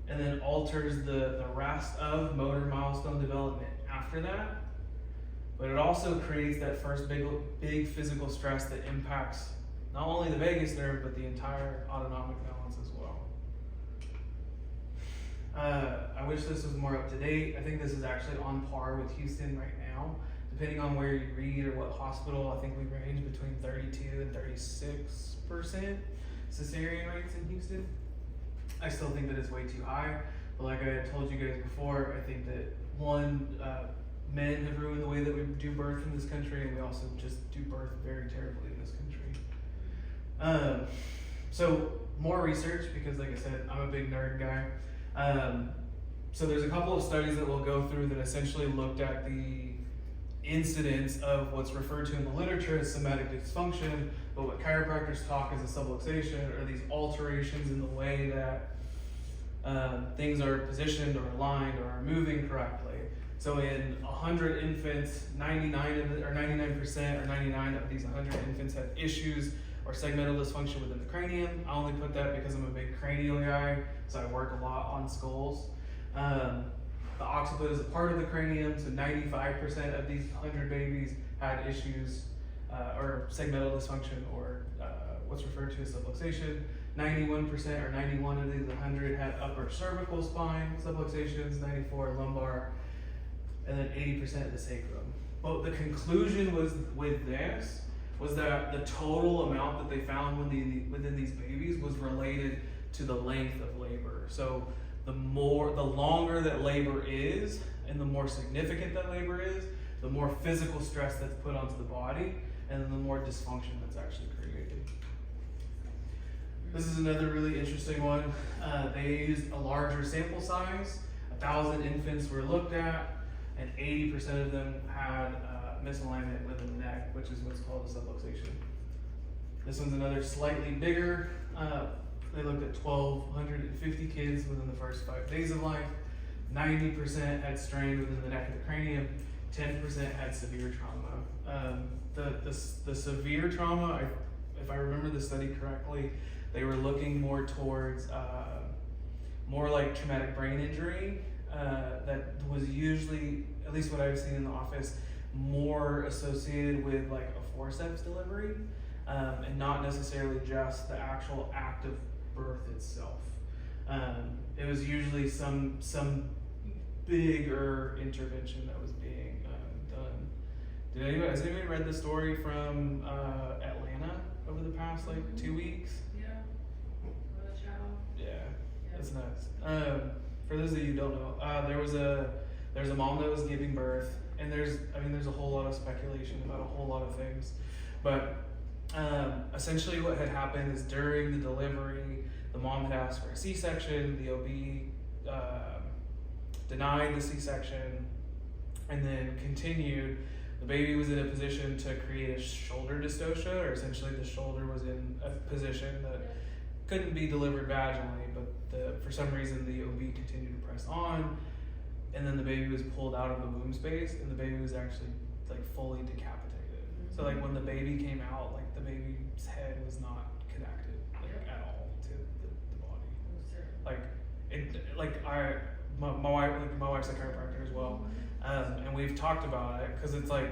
and then alters the rest of motor milestone development after that, but it also creates that first big physical stress that impacts not only the vagus nerve, but the entire autonomic balance as well. I wish this was more up to date. I think this is actually on par with Houston right now. Depending on where you read or what hospital, I think we range between 32 and 36% cesarean rates in Houston. I still think that it's way too high, but like I had told you guys before, I think that men have ruined the way that we do birth in this country, and we also just do birth very terribly in this country. So more research, because like I said, I'm a big nerd guy. So there's a couple of studies that we'll go through that essentially looked at the incidence of what's referred to in the literature as somatic dysfunction, but what chiropractors talk as a subluxation, or these alterations in the way that things are positioned or aligned or are moving correctly. So in 100 infants, 99% or 99 of these 100 infants had issues or segmental dysfunction within the cranium. I only put that because I'm a big cranial guy, so I work a lot on skulls. The occiput is a part of the cranium, so 95% of these 100 babies had issues or segmental dysfunction or what's referred to as subluxation. 91% or 91 of these 100 had upper cervical spine subluxations, 94 lumbar, and then 80% of the sacrum. But the conclusion was with this was that the total amount that they found within these babies was related to the length of labor. So the longer that labor is, and the more significant that labor is, the more physical stress that's put onto the body, and then the more dysfunction that's actually created. This is another really interesting one. They used a larger sample size. 1,000 infants were looked at, and 80% of them had misalignment within the neck, which is what's called a subluxation. This one's another slightly bigger. They looked at 1,250 kids within the first 5 days of life. 90% had strain within the neck of the cranium. 10% had severe trauma. The severe trauma, if I remember the study correctly, they were looking more towards more like traumatic brain injury that was usually, at least what I've seen in the office, more associated with like a forceps delivery and not necessarily just the actual act of birth itself. It was usually some bigger intervention that was being done. Has anybody read the story from Atlanta over the past like 2 weeks? Yeah. What a channel. Yeah, that's nuts. For those of you who don't know, there's a mom that was giving birth, and there's a whole lot of speculation about a whole lot of things, but essentially what had happened is during the delivery, the mom had asked for a C-section. The OB denied the C-section, and then continued. The baby was in a position to create a shoulder dystocia, or essentially the shoulder was in a position that couldn't be delivered vaginally, but for some reason the OB continued to press on, and then the baby was pulled out of the womb space, and the baby was actually like fully decapitated. So like when the baby came out, like the baby's head was not connected at all to the body. My wife's a chiropractor as well, and we've talked about it because it's like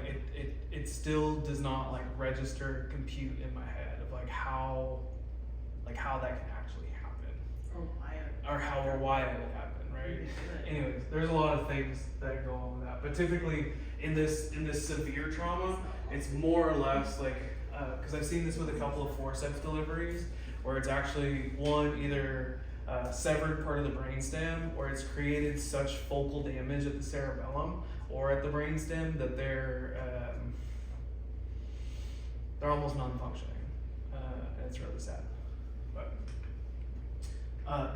it still does not like register, compute in my head of like how that can actually happen, or how or why it would happen, right? Anyways, there's a lot of things that go on with that, but typically in this severe trauma, it's more or less like because I've seen this with a couple of forceps deliveries where it's actually either severed part of the brainstem, or it's created such focal damage at the cerebellum or at the brainstem that they're almost non-functioning, and it's really sad. But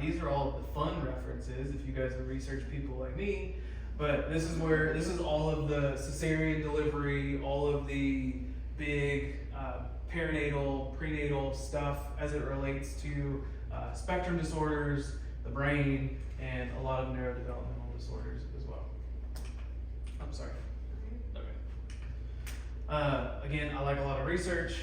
these are all the fun references if you guys are research people like me. But this is all of the cesarean delivery, all of the big perinatal, prenatal stuff as it relates to spectrum disorders, the brain, and a lot of neurodevelopmental disorders as well. I'm sorry. Okay. Again, I like a lot of research.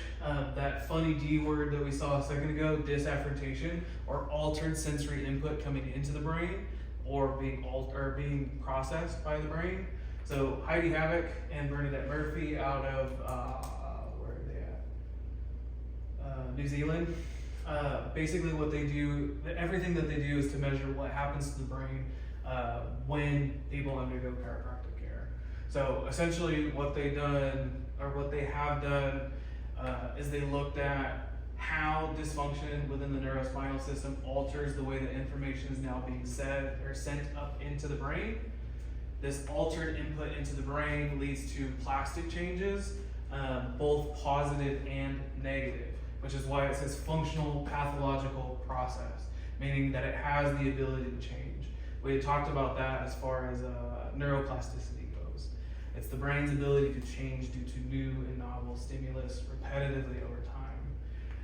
That funny D word that we saw a second ago, disafferentation, or altered sensory input coming into the brain, or being processed by the brain. So Heidi Havoc and Bernadette Murphy out of where are they at? New Zealand. Basically what they do, everything that they do is to measure what happens to the brain when people undergo chiropractic care. So essentially what they have done is they looked at how dysfunction within the neurospinal system alters the way that information is now being said or sent up into the brain. This altered input into the brain leads to plastic changes, both positive and negative, which is why it says functional pathological process, meaning that it has the ability to change. We had talked about that as far as neuroplasticity goes. It's the brain's ability to change due to new and novel stimulus repetitively over time.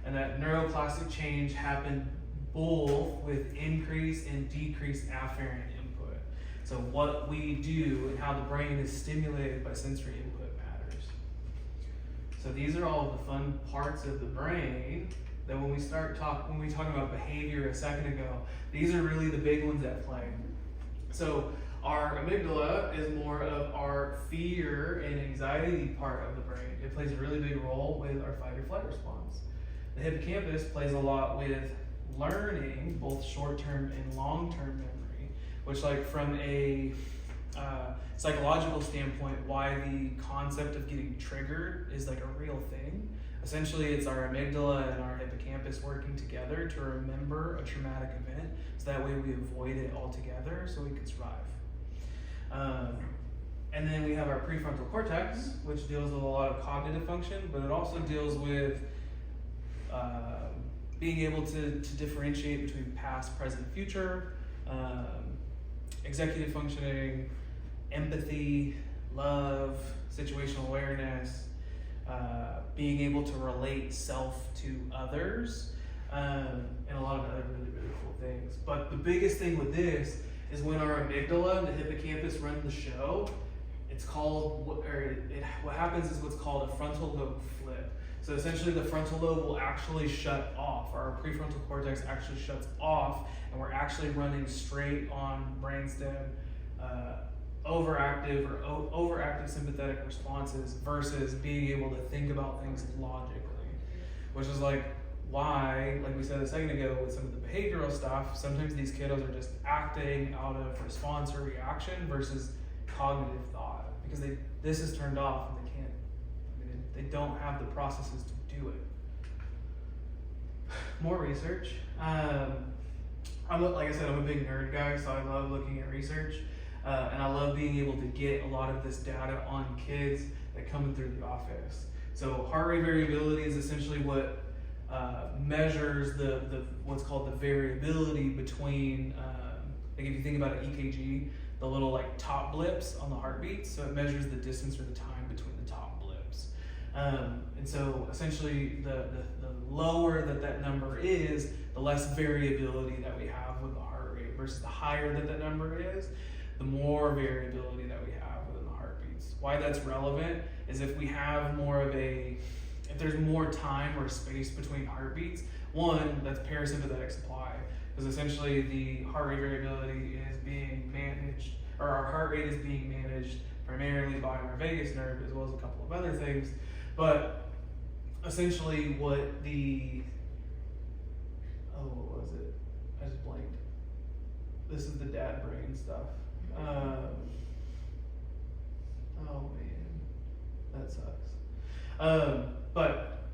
And that neuroplastic change happened both with increase and decreased afferent input. So what we do and how the brain is stimulated by sensory input matters. So these are all the fun parts of the brain that when we talk about behavior a second ago, these are really the big ones at play. So our amygdala is more of our fear and anxiety part of the brain. It plays a really big role with our fight or flight response. The hippocampus plays a lot with learning, both short-term and long-term memory, which like from a psychological standpoint, why the concept of getting triggered is like a real thing. Essentially, it's our amygdala and our hippocampus working together to remember a traumatic event, so that way we avoid it altogether so we can survive. And then we have our prefrontal cortex, which deals with a lot of cognitive function, but it also deals with being able to differentiate between past, present, future, executive functioning, empathy, love, situational awareness, being able to relate self to others, and a lot of other really, really cool things. But the biggest thing with this is when our amygdala and the hippocampus run the show, it's called, what happens is what's called a frontal lobe flip. So essentially the frontal lobe will actually shut off, or our prefrontal cortex actually shuts off, and we're actually running straight on brainstem, overactive sympathetic responses versus being able to think about things logically, which is like why, like we said a second ago with some of the behavioral stuff, sometimes these kiddos are just acting out of response or reaction versus cognitive thought, because this is turned off and they don't have the processes to do it. More research. Like I said, I'm a big nerd guy, so I love looking at research. And I love being able to get a lot of this data on kids that come in through the office. So heart rate variability is essentially what measures the what's called the variability between, like if you think about an EKG, the little like top blips on the heartbeats. So it measures the distance or the time between the top blips. And so essentially the lower that number is, the less variability that we have with the heart rate, versus the higher that number is, the more variability that we have within the heartbeats. Why that's relevant is if there's more time or space between heartbeats, one, that's parasympathetic supply, because essentially the heart rate variability is being managed, or our heart rate is being managed primarily by our vagus nerve, as well as a couple of other things. But essentially what what was it? I just blanked. This is the dad brain stuff. Oh man, that sucks. But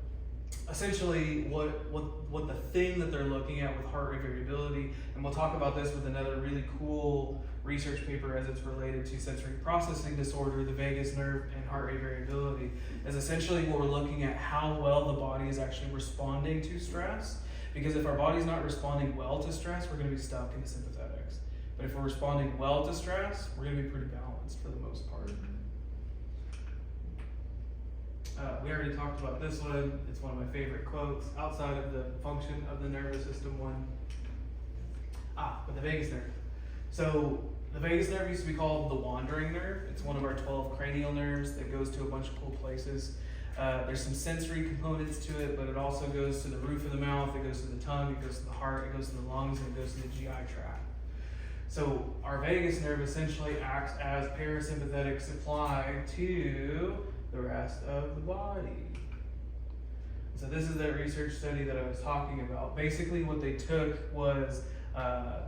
essentially what the thing that they're looking at with heart rate variability, and we'll talk about this with another really cool research paper as it's related to sensory processing disorder, the vagus nerve, and heart rate variability, is essentially what we're looking at how well the body is actually responding to stress. Because if our body's not responding well to stress, we're going to be stuck in the sympathetics. But if we're responding well to stress, we're going to be pretty balanced for the most part. We already talked about this one. It's one of my favorite quotes outside of the function of the nervous system one. But the vagus nerve. So the vagus nerve used to be called the wandering nerve. It's one of our 12 cranial nerves that goes to a bunch of cool places. There's some sensory components to it, but it also goes to the roof of the mouth, it goes to the tongue, it goes to the heart, it goes to the lungs, and it goes to the GI tract. So our vagus nerve essentially acts as parasympathetic supply to the rest of the body. So this is that research study that I was talking about. Basically what they took was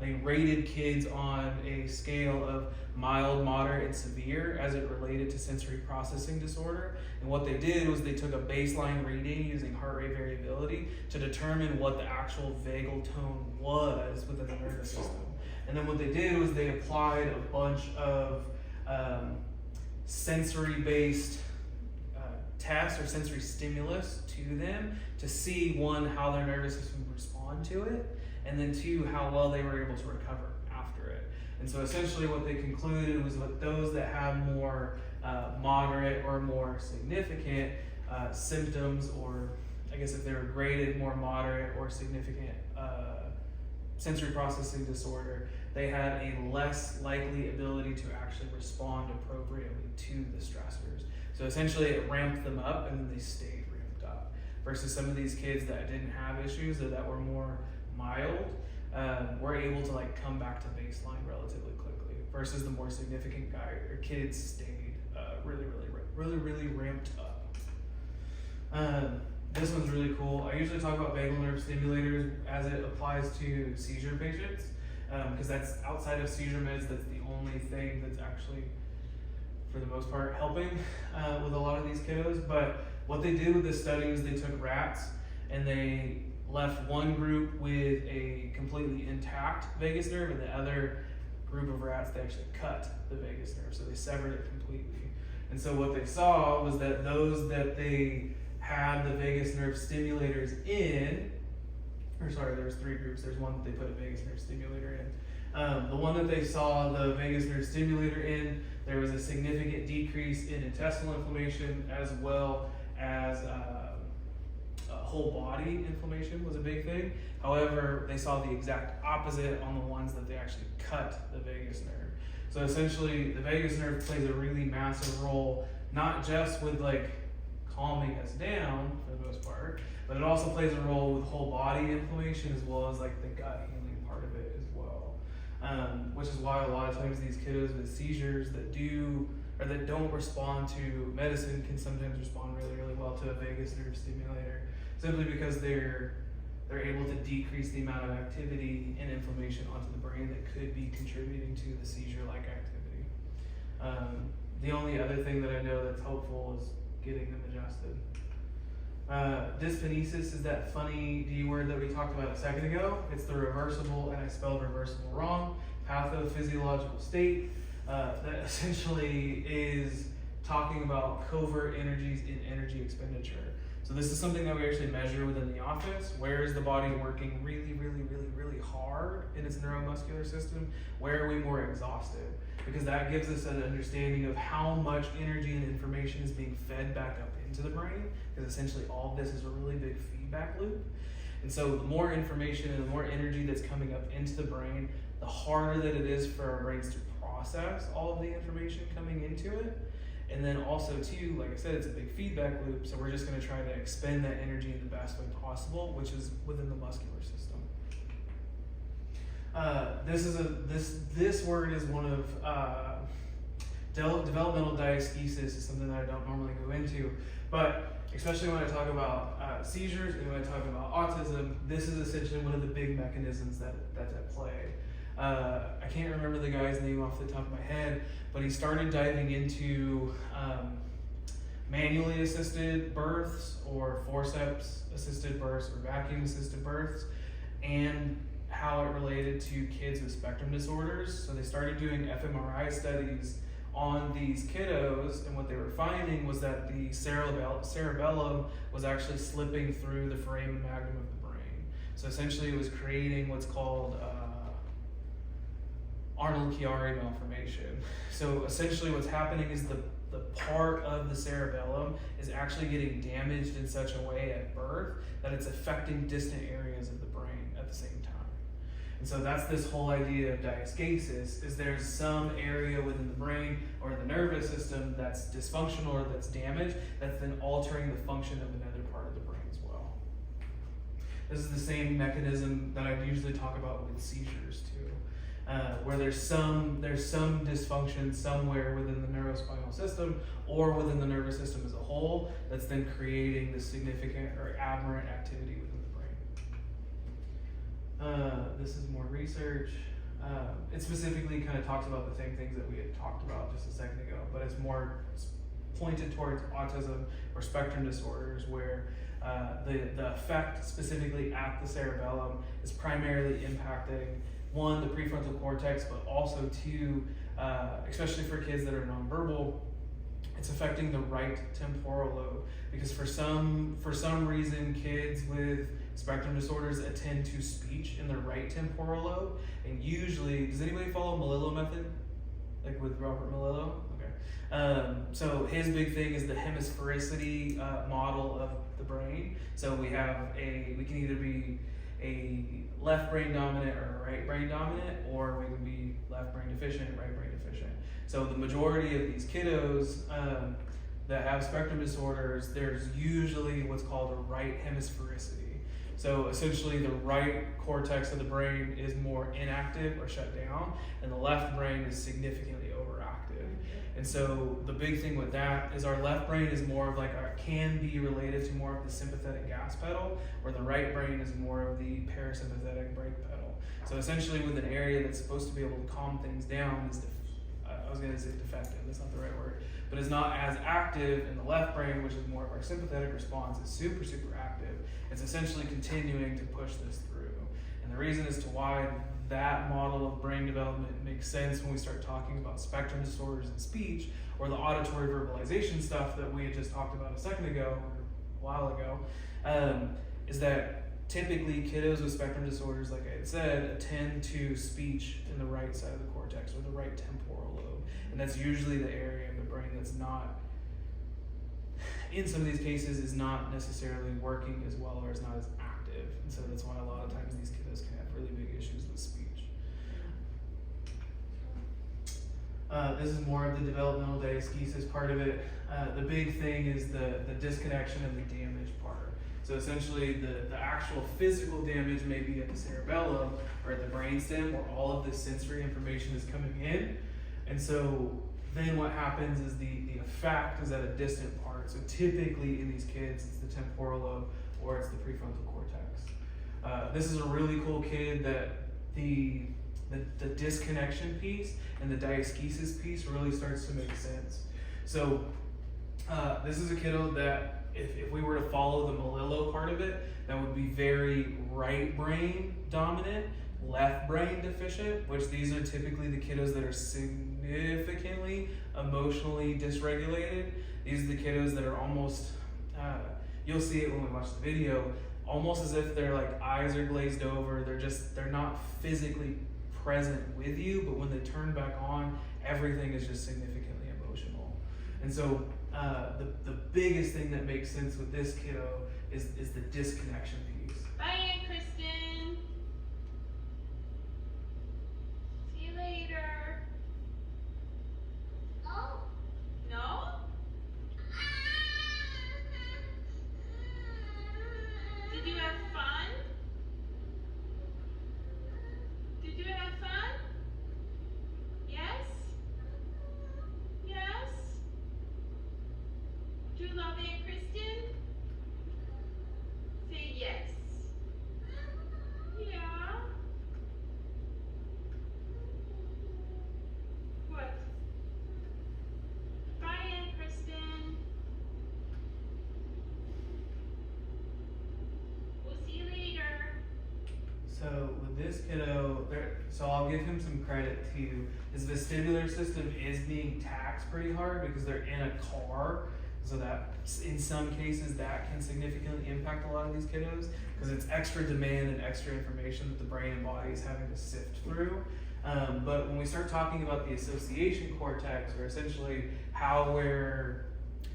they rated kids on a scale of mild, moderate, and severe as it related to sensory processing disorder. And what they did was they took a baseline reading using heart rate variability to determine what the actual vagal tone was within the nervous system. And then what they did was they applied a bunch of sensory-based tests or sensory stimulus to them to see, one, how their nervous system would respond to it, and then two, how well they were able to recover after it. And so essentially what they concluded was that those that had more moderate or more significant symptoms, or I guess if they were graded more moderate or significant sensory processing disorder, they had a less likely ability to actually respond appropriately to the stressors. So essentially it ramped them up and then they stayed ramped up. Versus some of these kids that didn't have issues or that were more mild, were able to like come back to baseline relatively quickly. Versus the more significant kids stayed really ramped up. This one's really cool. I usually talk about vagal nerve stimulators as it applies to seizure patients, because that's outside of seizure meds, that's the only thing that's actually, for the most part, helping with a lot of these kiddos. But what they did with this study was they took rats and they left one group with a completely intact vagus nerve, and the other group of rats, they actually cut the vagus nerve, so they severed it completely. And so what they saw was that those that they had the vagus nerve stimulators in, or sorry, there's three groups. There's one that they put a vagus nerve stimulator in. The one that they saw the vagus nerve stimulator in, there was a significant decrease in intestinal inflammation, as well as whole body inflammation was a big thing. However, they saw the exact opposite on the ones that they actually cut the vagus nerve. So essentially, the vagus nerve plays a really massive role, not just with like calming us down for the most part, but it also plays a role with whole body inflammation as well as like the gut healing part of it as well. Which is why a lot of times these kiddos with seizures that don't respond to medicine can sometimes respond really well to a vagus nerve stimulator, simply because they're able to decrease the amount of activity and inflammation onto the brain that could be contributing to the seizure-like activity. The only other thing that I know that's helpful is getting them adjusted. Dyskinesis is that funny D word that we talked about a second ago. It's the reversible, and I spelled reversible wrong, pathophysiological state that essentially is talking about covert energies in energy expenditure. So this is something that we actually measure within the office. Where is the body working really hard in its neuromuscular system? Where are we more exhausted? Because that gives us an understanding of how much energy and information is being fed back up into the brain, because essentially all of this is a really big feedback loop. And so the more information and the more energy that's coming up into the brain, the harder that it is for our brains to process all of the information coming into it. And then also too, like I said, it's a big feedback loop, so we're just gonna try to expend that energy in the best way possible, which is within the muscular system. This word is one of developmental dieschesis is something that I don't normally go into, but especially when I talk about seizures and when I talk about autism, this is essentially one of the big mechanisms that's at play. I can't remember the guy's name off the top of my head, but he started diving into manually assisted births or forceps assisted births or vacuum assisted births, and how it related to kids with spectrum disorders. So they started doing fMRI studies on these kiddos, and what they were finding was that the cerebellum was actually slipping through the foramen magnum of the brain. So essentially it was creating what's called Arnold-Chiari malformation. So essentially what's happening is the part of the cerebellum is actually getting damaged in such a way at birth that it's affecting distant areas of the brain at the same time. And so that's this whole idea of dieschesis, is there's some area within the brain or the nervous system that's dysfunctional or that's damaged, that's then altering the function of another part of the brain as well. This is the same mechanism that I usually talk about with seizures too. Where there's some dysfunction somewhere within the neurospinal system or within the nervous system as a whole that's then creating this significant or aberrant activity within the brain. This is more research. It specifically kind of talks about the same things that we had talked about just a second ago, but it's more pointed towards autism or spectrum disorders, where the effect specifically at the cerebellum is primarily impacting one, the prefrontal cortex, but also two, especially for kids that are nonverbal, it's affecting the right temporal lobe, because for some reason kids with spectrum disorders attend to speech in the right temporal lobe, and usually, does anybody follow Melillo method, like with Robert Melillo? Okay. So his big thing is the hemisphericity model of the brain. So we can either be a left brain dominant or a right brain dominant, or we can be left brain deficient, right brain deficient. So the majority of these kiddos that have spectrum disorders, there's usually what's called a right hemisphericity. So essentially the right cortex of the brain is more inactive or shut down, and the left brain is significantly overactive. And so the big thing with that is our left brain is more of like can be related to more of the sympathetic gas pedal, where the right brain is more of the parasympathetic brake pedal. So essentially with an area that's supposed to be able to calm things down is I was going to say defective, that's not the right word, but is not as active in the left brain, which is more of our sympathetic response, is super, super active. It's essentially continuing to push this through. And the reason as to why that model of brain development makes sense when we start talking about spectrum disorders in speech, or the auditory verbalization stuff that we had just talked about a second ago, or a while ago, is that typically kiddos with spectrum disorders, like I had said, attend to speech in the right side of the cortex, or the right temporal lobe. And that's usually the area of the brain that's not, in some of these cases, is not necessarily working as well or is not as active. And so that's why a lot of times these kiddos can have really big issues with speech. This is more of the developmental diaskesis part of it. The big thing is the disconnection and the damage part. So essentially the actual physical damage may be at the cerebellum or at the brainstem, where all of this sensory information is coming in. And so then what happens is the effect is at a distant part. So typically in these kids, it's the temporal lobe or it's the prefrontal cortex. This is a really cool kid that the disconnection piece and the diaskesis piece really starts to make sense. So this is a kiddo that if we were to follow the Melillo part of it, that would be very right brain dominant, left brain deficient, which these are typically the kiddos that are significantly emotionally dysregulated. These are the kiddos that are almost, you'll see it when we watch the video, almost as if their like eyes are glazed over. They're not physically present with you, but when they turn back on, everything is just significantly emotional. And so the biggest thing that makes sense with this kiddo is the disconnection piece. Bye, Aunt Kristen. See you later. Oh. No? Did you have fun? Did you have fun? Yes? Yes? Do you love Aunt Kristen? Say yes. Yeah. What? Bye, Aunt Kristen. We'll see you later. So with this kiddo, so I'll give him some credit too. His vestibular system is being taxed pretty hard because they're in a car. So that in some cases that can significantly impact a lot of these kiddos because it's extra demand and extra information that the brain and body is having to sift through. But when we start talking about the association cortex, or essentially how we're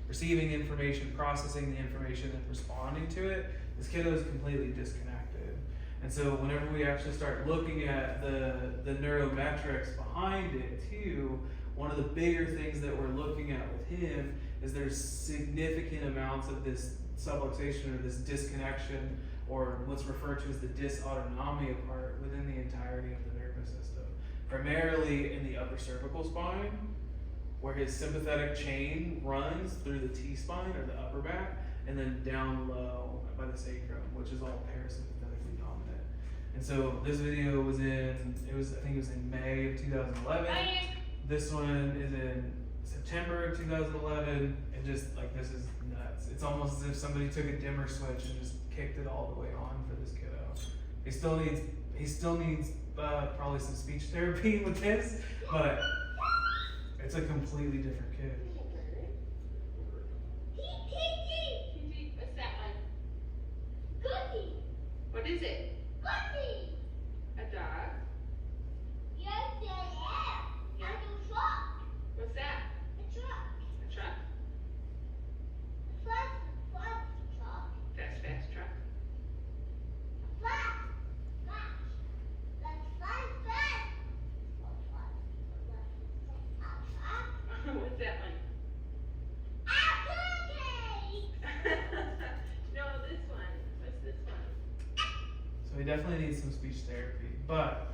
receiving information, processing the information, and responding to it, this kiddo is completely disconnected. And so whenever we actually start looking at the neurometrics behind it too, one of the bigger things that we're looking at with him is there's significant amounts of this subluxation or this disconnection, or what's referred to as the dysautonomia part within the entirety of the nervous system. Primarily in the upper cervical spine, where his sympathetic chain runs through the T-spine or the upper back, and then down low by the sacrum, which is all parasympathetically dominant. And so this video was I think it was in May of 2011. Bye. This one is in September of 2011, and just like this is nuts. It's almost as if somebody took a dimmer switch and just kicked it all the way on for this kiddo. He still needs probably some speech therapy with this, but it's a completely different kid. What's that one? What is it? A dog? What's that? A truck? Fast truck? definitely need some speech therapy, but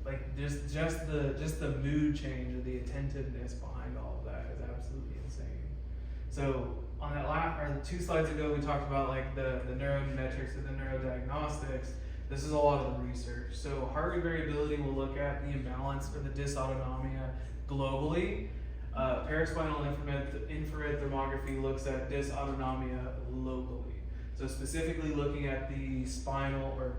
like just the mood change or the attentiveness behind all of that is absolutely insane. So on that or 2 slides ago, we talked about like the neurometrics and the neurodiagnostics. This is a lot of the research. So heart rate variability will look at the imbalance or the dysautonomia globally. Paraspinal infrared thermography looks at dysautonomia locally. So specifically looking at the spinal or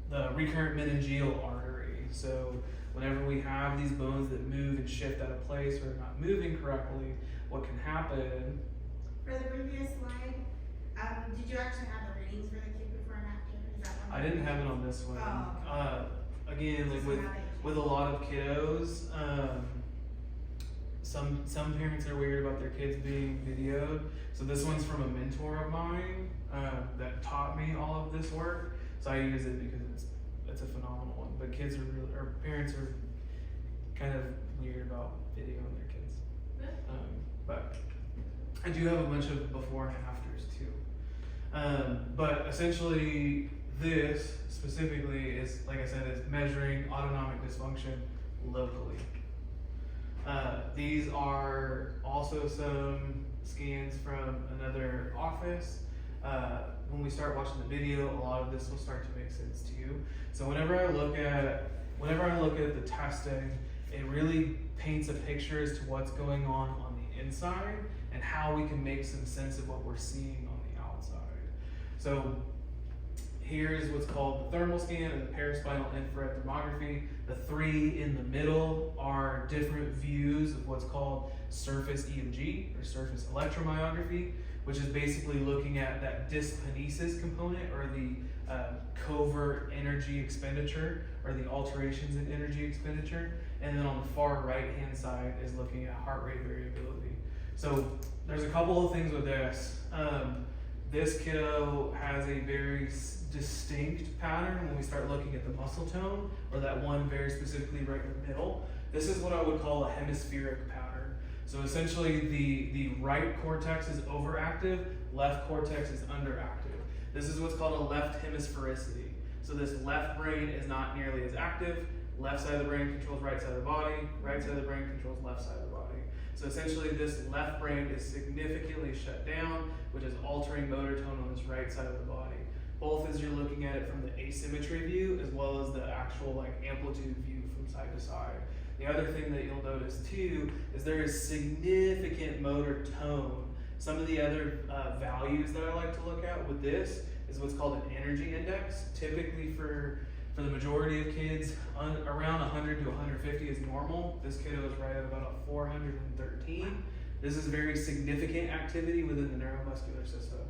the recurrent meningeal artery. So whenever we have these bones that move and shift out of place or not moving correctly, what can happen? For the previous slide, did you actually have the readings for the kid before and after? Is that one? I didn't have it on this one. Oh, okay. Again, like with a lot of kiddos, some parents are weird about their kids being videoed. So this one's from a mentor of mine that taught me all of this work. So I use it because it's a phenomenal one. But kids are really, or parents are kind of weird about videoing their kids. But I do have a bunch of before and afters too. But essentially, this specifically is, like I said, is measuring autonomic dysfunction locally. These are also some scans from another office. When we start watching the video, a lot of this will start to make sense to you. So whenever I look at the testing, it really paints a picture as to what's going on the inside and how we can make some sense of what we're seeing on the outside. So here's what's called the thermal scan and the paraspinal infrared thermography. The 3 in the middle are different views of what's called surface EMG or surface electromyography, which is basically looking at that dyskinesis component or the covert energy expenditure or the alterations in energy expenditure. And then on the far right hand side is looking at heart rate variability. So there's a couple of things with this. This kiddo has a very distinct pattern when we start looking at the muscle tone, or that one very specifically right in the middle. This is what I would call a hemispheric pattern. So essentially the right cortex is overactive, left cortex is underactive. This is what's called a left hemisphericity. So this left brain is not nearly as active. Left side of the brain controls right side of the body, right side of the brain controls left side of the body. So essentially this left brain is significantly shut down, which is altering motor tone on this right side of the body. Both as you're looking at it from the asymmetry view as well as the actual like amplitude view from side to side. The other thing that you'll notice too is there is significant motor tone. Some of the other values that I like to look at with this is what's called an energy index. Typically for the majority of kids, around 100 to 150 is normal. This kiddo is right at about a 413. This is very significant activity within the neuromuscular system.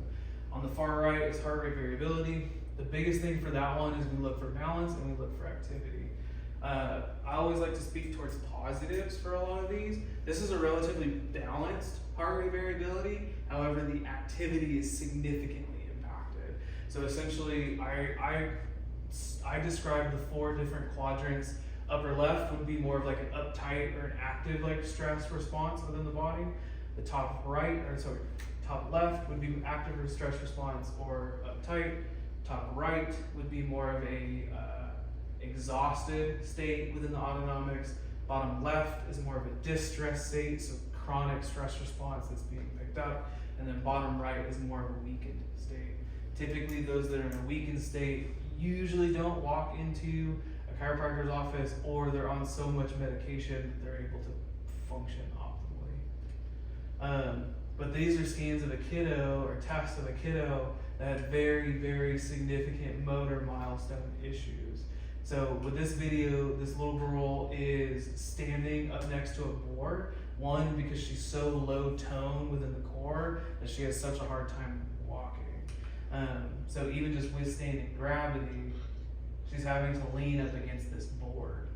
On the far right is heart rate variability. The biggest thing for that one is we look for balance and we look for activity. I always like to speak towards positives for a lot of these. This is a relatively balanced heart rate variability. However, the activity is significantly impacted. So essentially, I describe the 4 different quadrants. Upper left would be more of like an uptight or an active like stress response within the body. The top left would be active or stress response or uptight. Top right would be more of a exhausted state within the autonomics. Bottom left is more of a distress state, so chronic stress response that's being picked up. And then bottom right is more of a weakened state. Typically those that are in a weakened state usually don't walk into a chiropractor's office, or they're on so much medication that they're able to function optimally. But these are scans of a kiddo or tests of a kiddo that had very, very significant motor milestone issues. So with this video, this little girl is standing up next to a board. One, because she's so low tone within the core that she has such a hard time walking. So even just withstanding gravity, she's having to lean up against this board.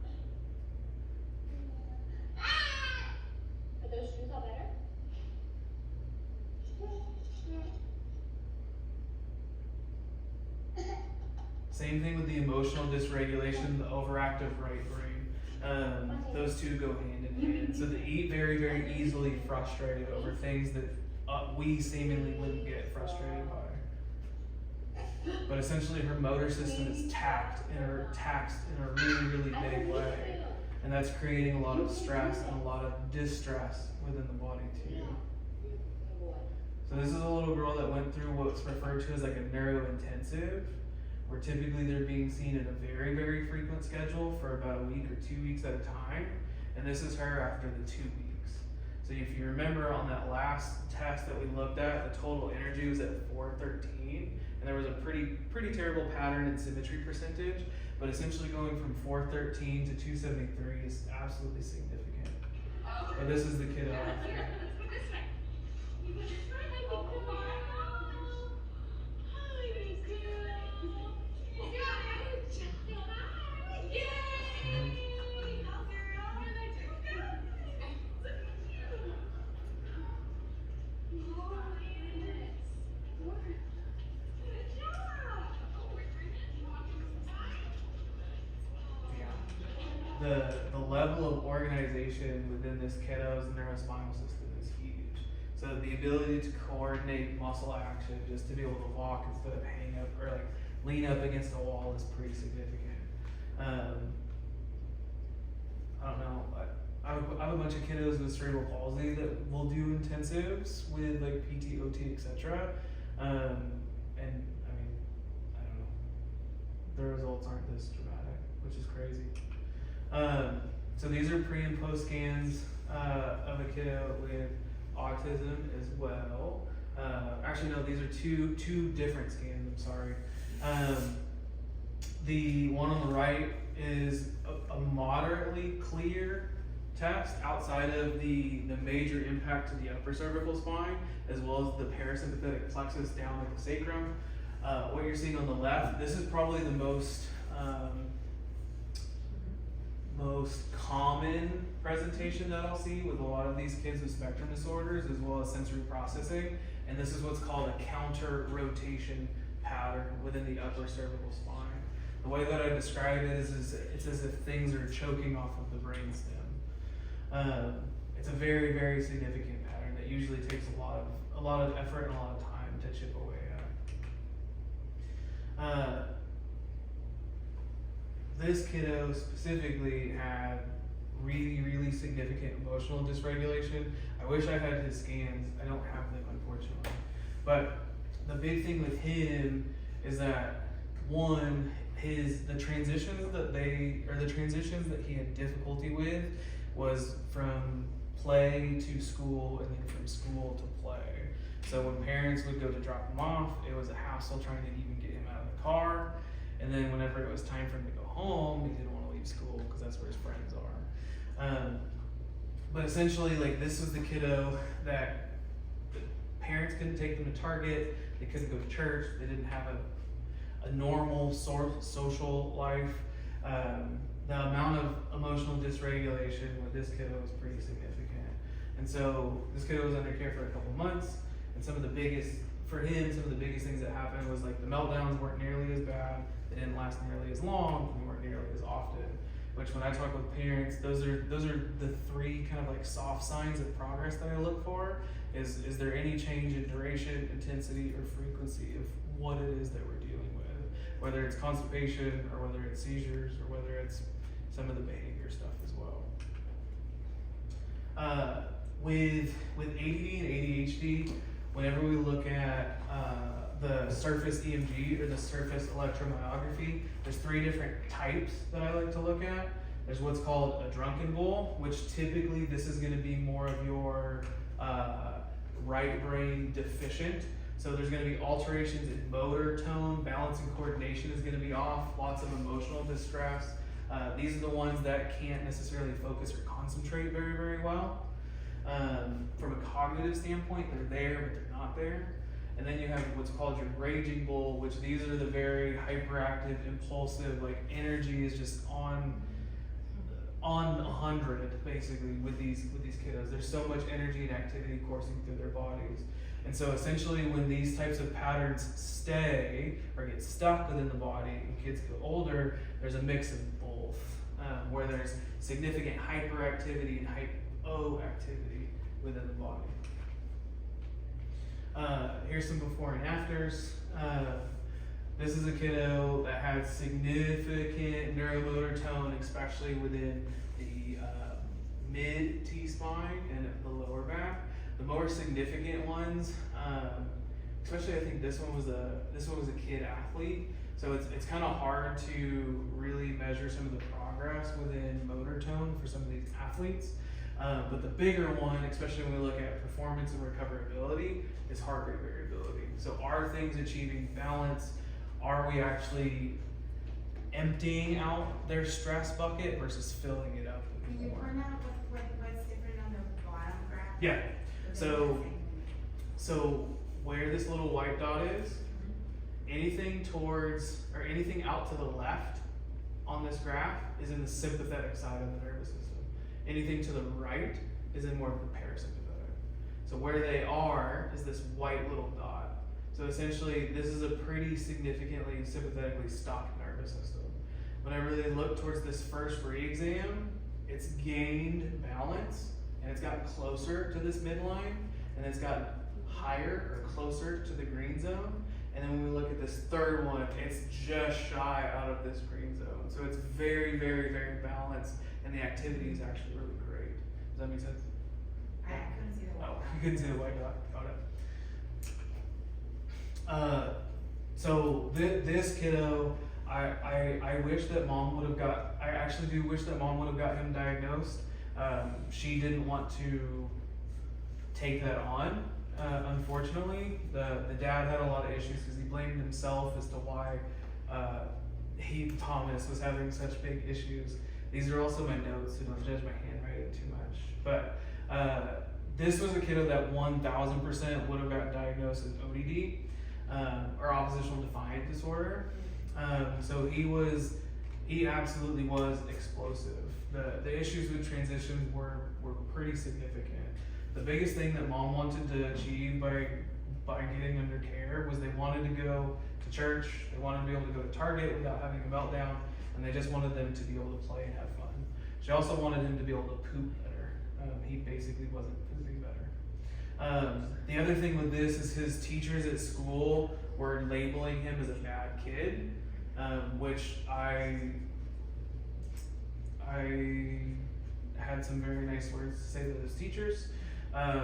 Are those shoes all better? Same thing with the emotional dysregulation, the overactive right brain. Those two go hand in hand. So they eat very, very easily frustrated over things that we seemingly wouldn't get frustrated by. but essentially her motor system is taxed in a really, really big way. And that's creating a lot of stress and a lot of distress within the body too. So this is a little girl that went through what's referred to as like a neurointensive, where typically they're being seen in a very, very frequent schedule for about a week or 2 weeks at a time. And this is her after the 2 weeks. So if you remember on that last test that we looked at, the total energy was at 413, and there was a pretty terrible pattern in symmetry percentage, but essentially going from 413 to 273 is absolutely significant. But this is the kiddo after. The level of organization within this kiddo's neurospinal system is huge. So the ability to coordinate muscle action just to be able to walk instead of hang up or like lean up against a wall is pretty significant. I don't know. I have a bunch of kiddos with cerebral palsy that will do intensives with like PT, OT, etc. And I mean, I don't know. The results aren't this dramatic, which is crazy. So these are pre and post scans of a kiddo with autism as well. Actually, no, these are two different scans. I'm sorry. The one on the right is a moderately clear test outside of the major impact to the upper cervical spine, as well as the parasympathetic plexus down at the sacrum. What you're seeing on the left, this is probably the most common presentation that I'll see with a lot of these kids with spectrum disorders as well as sensory processing, and this is what's called a counter rotation pattern within the upper cervical spine. The way that I describe it is it's as if things are choking off of the brainstem. It's a very, very significant pattern that usually takes a lot of effort and a lot of time to chip away at. This kiddo specifically had really, really significant emotional dysregulation. I wish I had his scans. I don't have them, unfortunately. But the big thing with him is that one, the transitions that he had difficulty with was from play to school and then from school to play. So when parents would go to drop him off, it was a hassle trying to even get him out of the car. And then whenever it was time for him to go home, he didn't want to leave school because that's where his friends are. But essentially, like, this was the kiddo that the parents couldn't take them to Target, they couldn't go to church, they didn't have a normal social life. The amount of emotional dysregulation with this kiddo was pretty significant. And so this kiddo was under care for a couple months, and some of the biggest things that happened was like the meltdowns weren't nearly as bad, they didn't last nearly as long, and they weren't nearly as often. Which when I talk with parents, those are the three kind of like soft signs of progress that I look for. Is there any change in duration, intensity, or frequency of what it is that we're dealing with? Whether it's constipation, or whether it's seizures, or whether it's some of the behavior stuff as well. With ADD and ADHD, whenever we look at the surface EMG or the surface electromyography, there's three different types that I like to look at. There's what's called a drunken bull, which typically this is going to be more of your right brain deficient. So there's going to be alterations in motor tone, balance and coordination is going to be off, lots of emotional distress. These are the ones that can't necessarily focus or concentrate very, very well. From a cognitive standpoint, they're there, but they're not there. And then you have what's called your raging bull, which these are the very hyperactive, impulsive, like energy is just on 100 basically with these kiddos. There's so much energy and activity coursing through their bodies. And so essentially when these types of patterns stay or get stuck within the body and kids get older, there's a mix of both, where there's significant hyperactivity and hypoactivity within the body. Here's some before and afters. this is a kiddo that had significant neuromotor tone, especially within the mid T-spine and the lower back. The more significant ones, especially I think this one was a kid athlete, so it's kind of hard to really measure some of the progress within motor tone for some of these athletes. But the bigger one, especially when we look at performance and recoverability, is heart rate variability. So are things achieving balance? Are we actually emptying out their stress bucket versus filling it up with Can you more? point out what's different on the bottom graph? Yeah. So where this little white dot is, anything towards or anything out to the left on this graph is in the sympathetic side of the nervous system. Anything to the right is in more of the parasympathetic. So where they are is this white little dot. So essentially, this is a pretty significantly sympathetically stopped nervous system. When I really look towards this first re-exam, it's gained balance and it's gotten closer to this midline and it's gotten higher or closer to the green zone. And then when we look at this third one, it's just shy out of this green zone. So it's very, very, very balanced and the activity is actually really great. Does that make sense? I couldn't see the white Oh, dot. you couldn't see the white dot. Got it. So this kiddo, I wish that mom would have I actually do wish that mom would have got him diagnosed. She didn't want to take that on. Unfortunately, the dad had a lot of issues because he blamed himself as to why Thomas was having such big issues. These are also my notes, so don't judge my handwriting too much. But this was a kiddo that 1000% would have got diagnosed as ODD, or oppositional defiant disorder. So he absolutely was explosive. The issues with transitions were pretty significant. The biggest thing that mom wanted to achieve by getting under care was they wanted to go to church, they wanted to be able to go to Target without having a meltdown, and they just wanted them to be able to play and have fun. She also wanted him to be able to poop better. He basically wasn't pooping better. The other thing with this is his teachers at school were labeling him as a bad kid, which I had some very nice words to say to those teachers.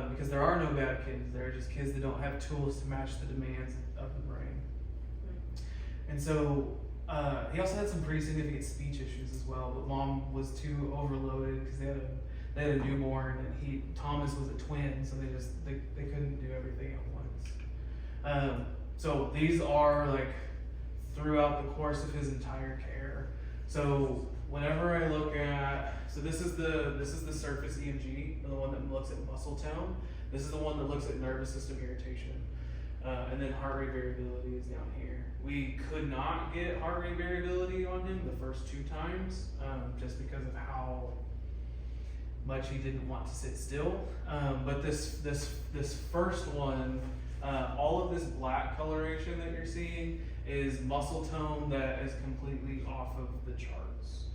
Because there are no bad kids, there are just kids that don't have tools to match the demands of the brain. And so he also had some pretty significant speech issues as well, but mom was too overloaded because they had a newborn and Thomas was a twin, so they couldn't do everything at once. So these are like throughout the course of his entire care. So whenever I look at, so this is the surface EMG, the one that looks at muscle tone. This is the one that looks at nervous system irritation. And then heart rate variability is down here. We could not get heart rate variability on him the first 2 times, just because of how much he didn't want to sit still. But this first one, all of this black coloration that you're seeing is muscle tone that is completely off of the charts.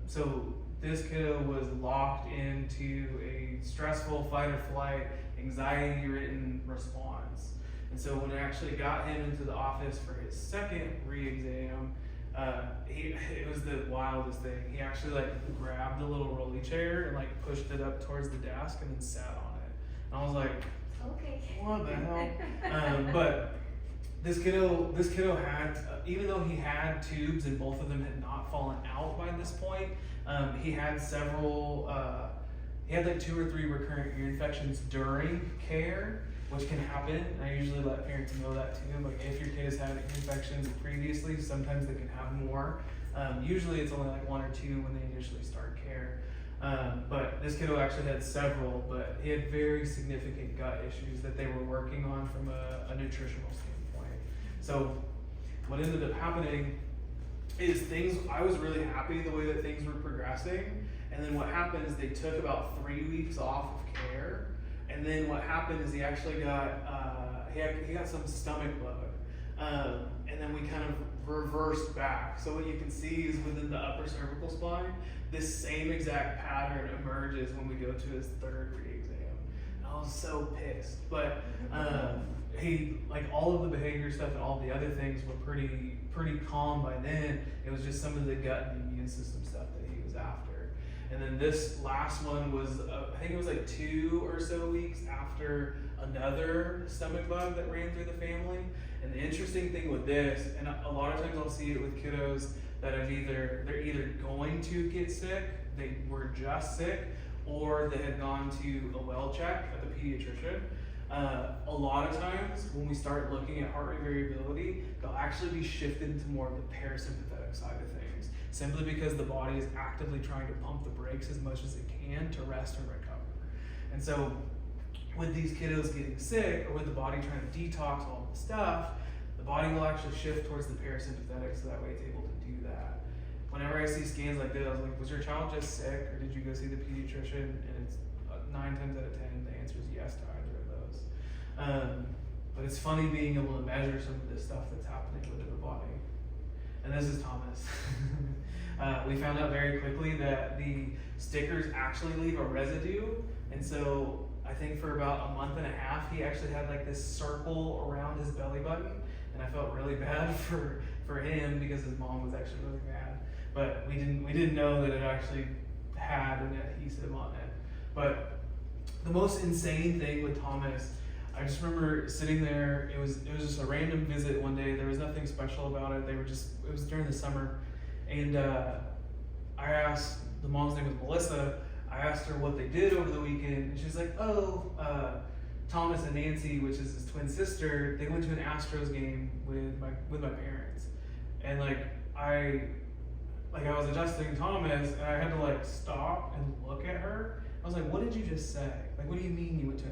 So this kiddo was locked into a stressful fight or flight, anxiety-ridden response. And so when I actually got him into the office for his second re-exam, it was the wildest thing. He actually like grabbed a little rolly chair and like pushed it up towards the desk and then sat on it. And I was like, Okay. what the hell? But this kiddo had, even though he had tubes and both of them had not fallen out by this point, he had several, he had like 2 or 3 recurrent ear infections during care, which can happen. And I usually let parents know that too. Like if your kid has had infections previously, sometimes they can have more. Usually it's only like 1 or 2 when they initially start care. But this kiddo actually had several, but he had very significant gut issues that they were working on from a nutritional standpoint. So what ended up happening is I was really happy the way that things were progressing. And then what happened is they took about 3 weeks off of care. And then what happened is he actually got, he got some stomach bug. And then we kind of reversed back. So what you can see is within the upper cervical spine, this same exact pattern emerges when we go to his 3rd re-exam. And I was so pissed. But he, like, all of the behavior stuff and all the other things were pretty calm by then. It was just some of the gut and immune system stuff that he was after. And then this last one was, I think it was like 2 or so weeks after another stomach bug that ran through the family. And the interesting thing with this, and a lot of times I'll see it with kiddos that they're either going to get sick, they were just sick, or they had gone to a well check at the pediatrician. A lot of times when we start looking at heart rate variability, they'll actually be shifted to more of the parasympathetic side of things, simply because the body is actively trying to pump the brakes as much as it can to rest and recover. And so with these kiddos getting sick, or with the body trying to detox all the stuff, the body will actually shift towards the parasympathetic, so that way it's able to do that. Whenever I see scans like this, I was like, was your child just sick, or did you go see the pediatrician? And it's 9 times out of 10, the answer is yes to either of those. But it's funny being able to measure some of this stuff that's happening within the body. And this is Thomas. We found out very quickly that the stickers actually leave a residue, and so I think for about a month and a half, he actually had like this circle around his belly button, and I felt really bad for him because his mom was actually really mad. But we didn't know that it actually had an adhesive on it. But the most insane thing with Thomas, I just remember sitting there. It was just a random visit one day. There was nothing special about it. It was during the summer, and I asked, the mom's name was Melissa. I asked her what they did over the weekend, and she's like, Thomas and Nancy, which is his twin sister, they went to an Astros game with my parents. And I was adjusting Thomas, and I had to stop and look at her. I was like, what did you just say? What do you mean you went to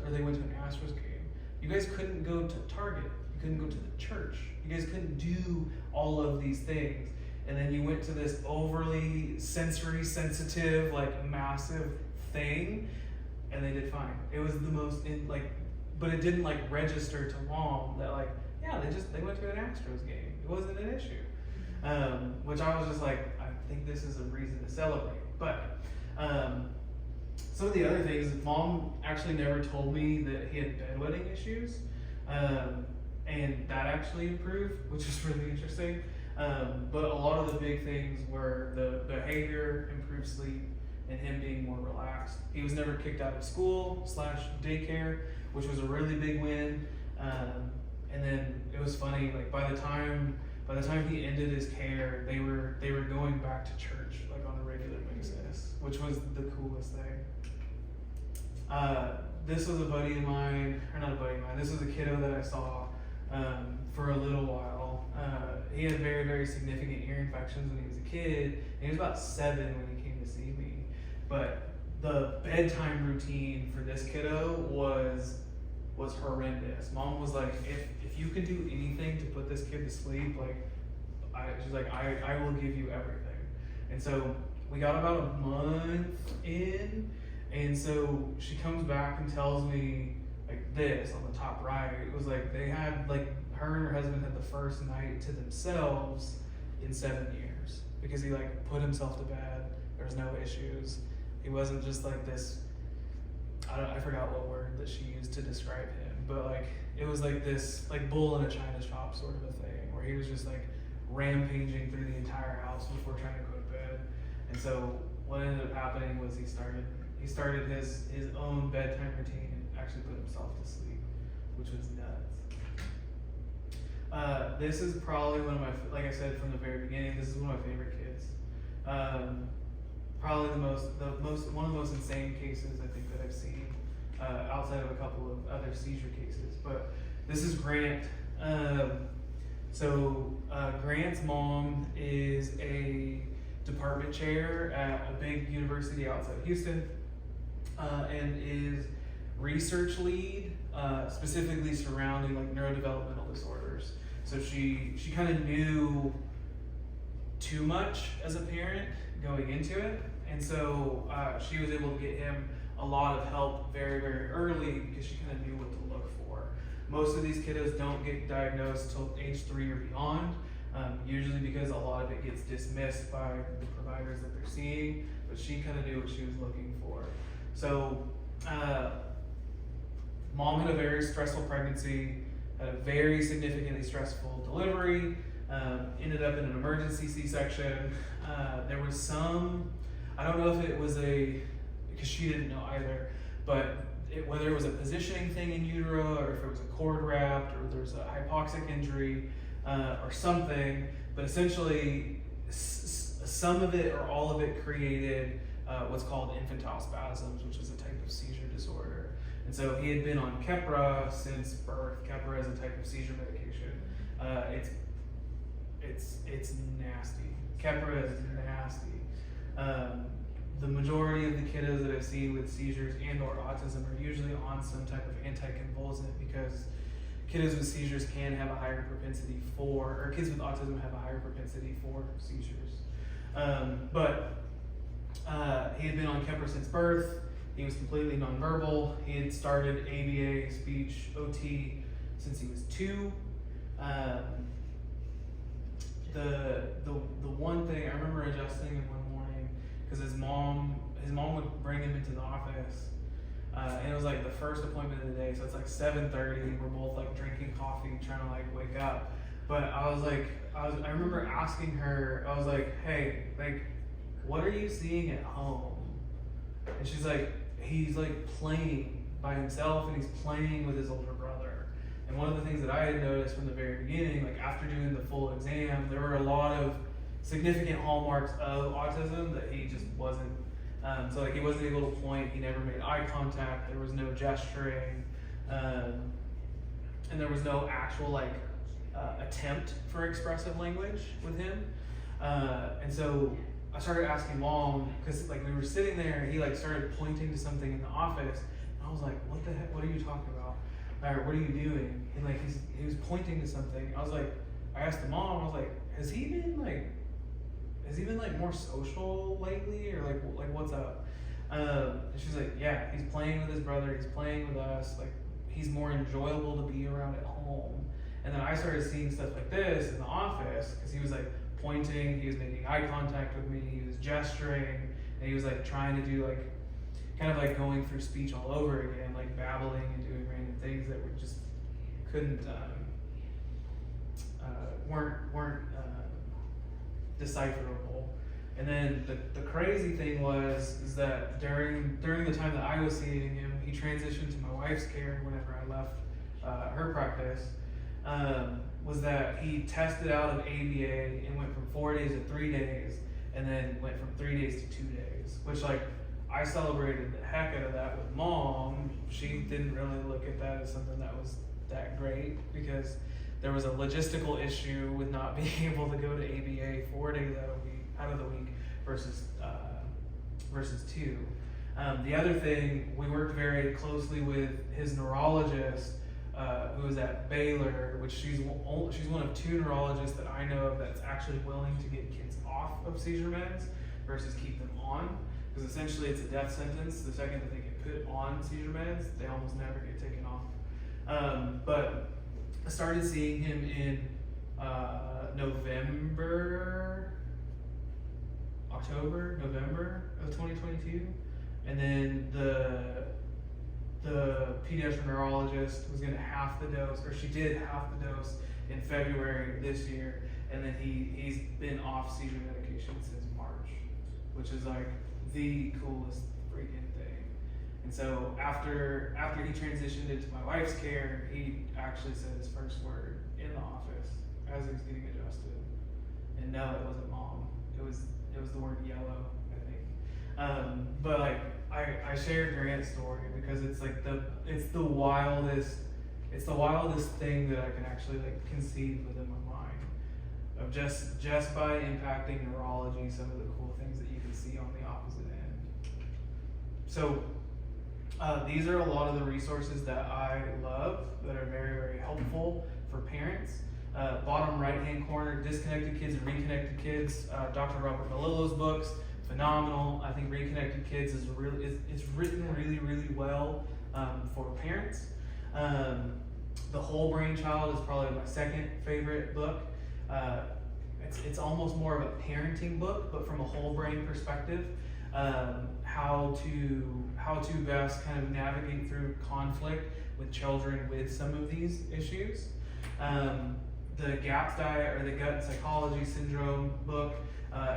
they went to an Astros game? You guys couldn't go to Target. You couldn't go to the church. You guys couldn't do all of these things. And then you went to this overly sensory sensitive, massive thing, and they did fine. It was the most, but it didn't register to mom that they went to an Astros game. It wasn't an issue. Which I was just I think this is a reason to celebrate. But some of the other things, mom actually never told me that he had bedwetting issues, and that actually improved, which is really interesting. But a lot of the big things were the behavior, improved sleep, and him being more relaxed. He was never kicked out of school / daycare, which was a really big win. And then it was funny, by the time he ended his care, they were going back to church on a regular basis, which was the coolest thing. This was a buddy of mine, or not a buddy of mine, this was a kiddo that I saw for a little while. He had very, very significant ear infections when he was a kid, and he was about 7 when he came to see me. But the bedtime routine for this kiddo was horrendous. Mom was like, if you can do anything to put this kid to sleep, she's like, I will give you everything. And so we got about a month in, and so she comes back and tells me this on the top right. It was they had her and her husband had the first night to themselves in 7 years, because he put himself to bed. There was no issues. He wasn't just this, I forgot what word that she used to describe him, but it was this bull in a china shop sort of a thing, where he was just rampaging through the entire house before trying to go to bed. And so what ended up happening was he started his own bedtime routine and actually put himself to sleep, which was nuts. This is probably one of my, like I said from the very beginning, this is one of my favorite kids. Probably one of the most insane cases I think that I've seen, outside of a couple of other seizure cases. But this is Grant. Grant's mom is a department chair at a big university outside of Houston, and is research lead, specifically surrounding neurodevelopmental disorders. So she kind of knew too much as a parent going into it, and so she was able to get him a lot of help very, very early, because she kind of knew what to look for. Most of these kiddos don't get diagnosed till age 3 or beyond, usually because a lot of it gets dismissed by the providers that they're seeing, but she kind of knew what she was looking for. So Mom had a very stressful pregnancy, had a very significantly stressful delivery, ended up in an emergency C-section. There was some, I don't know if it was because she didn't know either, but whether it was a positioning thing in utero or if it was a cord wrapped or there was a hypoxic injury or something, but essentially some of it or all of it created what's called infantile spasms, which is a type of seizure disorder. And so he had been on Keppra since birth. Keppra is a type of seizure medication. It's nasty. Keppra is nasty. The majority of the kiddos that I've seen with seizures and or autism are usually on some type of anticonvulsant because kiddos with seizures can have a higher propensity or kids with autism have a higher propensity for seizures. But he had been on Keppra since birth. He was completely nonverbal. He had started ABA, speech, OT since he was 2. The one thing I remember adjusting him one morning because his mom would bring him into the office, and it was like the first appointment of the day, so it's like 7:30. We're both like drinking coffee, trying to like wake up. But I remember asking her, I was like, hey, like, what are you seeing at home? And she's like, he's like playing by himself and he's playing with his older brother. And one of the things that I had noticed from the very beginning, like after doing the full exam, there were a lot of significant hallmarks of autism that he just wasn't. So like he wasn't able to point, he never made eye contact, there was no gesturing, and there was no actual like attempt for expressive language with him. And so I started asking Mom, because like we were sitting there and he like started pointing to something in the office, and I was like, what the heck, what are you talking about? Or what are you doing? And like he was pointing to something. I was like, I asked the mom, I was like, has he been like more social lately, or like what's up? And she's like, yeah, he's playing with his brother, he's playing with us, like he's more enjoyable to be around at home. And then I started seeing stuff like this in the office, because he was like pointing, he was making eye contact with me, he was gesturing, and he was like trying to do like kind of like going through speech all over again, like babbling and doing random things that were just weren't decipherable. And then the crazy thing is that during the time that I was seeing him, he transitioned to my wife's care whenever I left her practice. Was that he tested out of ABA and went from 4 days to 3 days, and then went from 3 days to 2 days, which like I celebrated the heck out of that with Mom. She didn't really look at that as something that was that great, because there was a logistical issue with not being able to go to ABA 4 days out of the week versus 2. The other thing, we worked very closely with his neurologist, who is at Baylor, which she's one of 2 neurologists that I know of that's actually willing to get kids off of seizure meds versus keep them on, because essentially it's a death sentence. The second that they get put on seizure meds, they almost never get taken off. But I started seeing him in November of 2022, and then the pediatric neurologist was going to half the dose, or she did half the dose in February of this year, and then he's been off seizure medication since March, which is like the coolest freaking thing. And so after he transitioned into my wife's care, he actually said his first word in the office as he was getting adjusted. And no, it wasn't mom. It was the word yellow, I think. But like I shared Grant's story because it's like the wildest thing that I can actually like conceive within my mind of just by impacting neurology, some of the cool things that you can see on the opposite end. So these are a lot of the resources that I love that are very, very helpful for parents. Bottom right-hand corner, Disconnected Kids and Reconnected Kids, Dr. Robert Melillo's books, phenomenal. I think Reconnected Kids is written really, really well for parents. The Whole Brain Child is probably my second favorite book. It's almost more of a parenting book, but from a whole brain perspective. how to best kind of navigate through conflict with children with some of these issues. The GAPS diet, or the gut psychology syndrome book,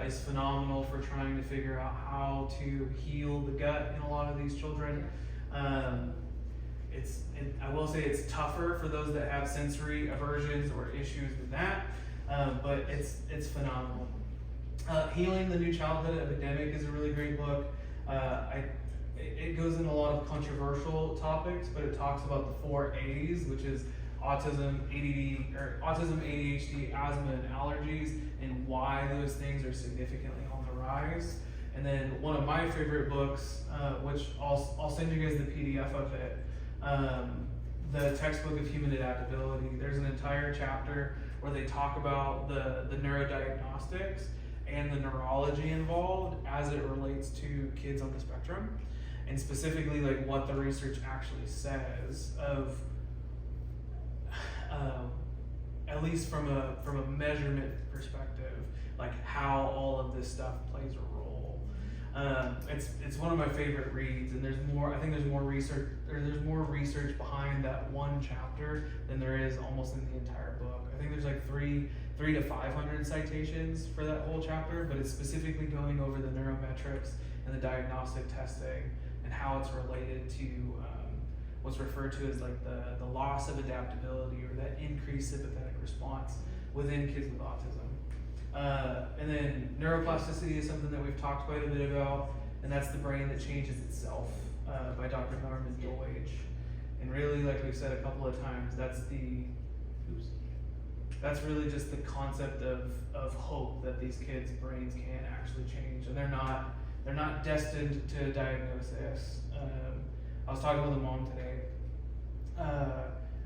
is phenomenal for trying to figure out how to heal the gut in a lot of these children. I will say it's tougher for those that have sensory aversions or issues with that, but it's phenomenal. Healing the New Childhood Epidemic is a really great book. It goes into a lot of controversial topics, but it talks about the 4 A's, which is autism, ADHD, asthma, and allergies, and why those things are significantly on the rise. And then one of my favorite books, which I'll send you guys the PDF of it, the Textbook of Human Adaptability. There's an entire chapter where they talk about the neurodiagnostics and the neurology involved as it relates to kids on the spectrum, and specifically like what the research actually says of, at least from a measurement perspective, like how all of this stuff plays a role. It's one of my favorite reads, and there's more. I think there's more research. There's more research behind that one chapter than there is almost in the entire book. I think there's like 300 to 500 citations for that whole chapter, but it's specifically going over the neurometrics and the diagnostic testing and how it's related to what's referred to as like the loss of adaptability, or that increased sympathetic response within kids with autism. And then neuroplasticity is something that we've talked quite a bit about, and that's the brain that changes itself, by Dr. Norman Doidge. And really, like we've said a couple of times, that's really just the concept of hope that these kids' brains can actually change, and they're not destined to a diagnosis. I was talking with a mom today.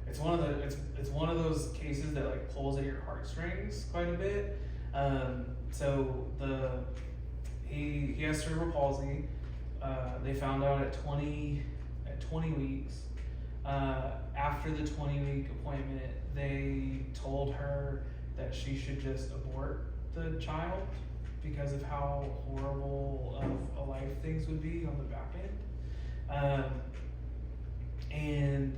It's one of those cases that like pulls at your heartstrings quite a bit. So he has cerebral palsy. They found out at 20 weeks. After the 20-week appointment, they told her that she should just abort the child because of how horrible of a life things would be on the back end. And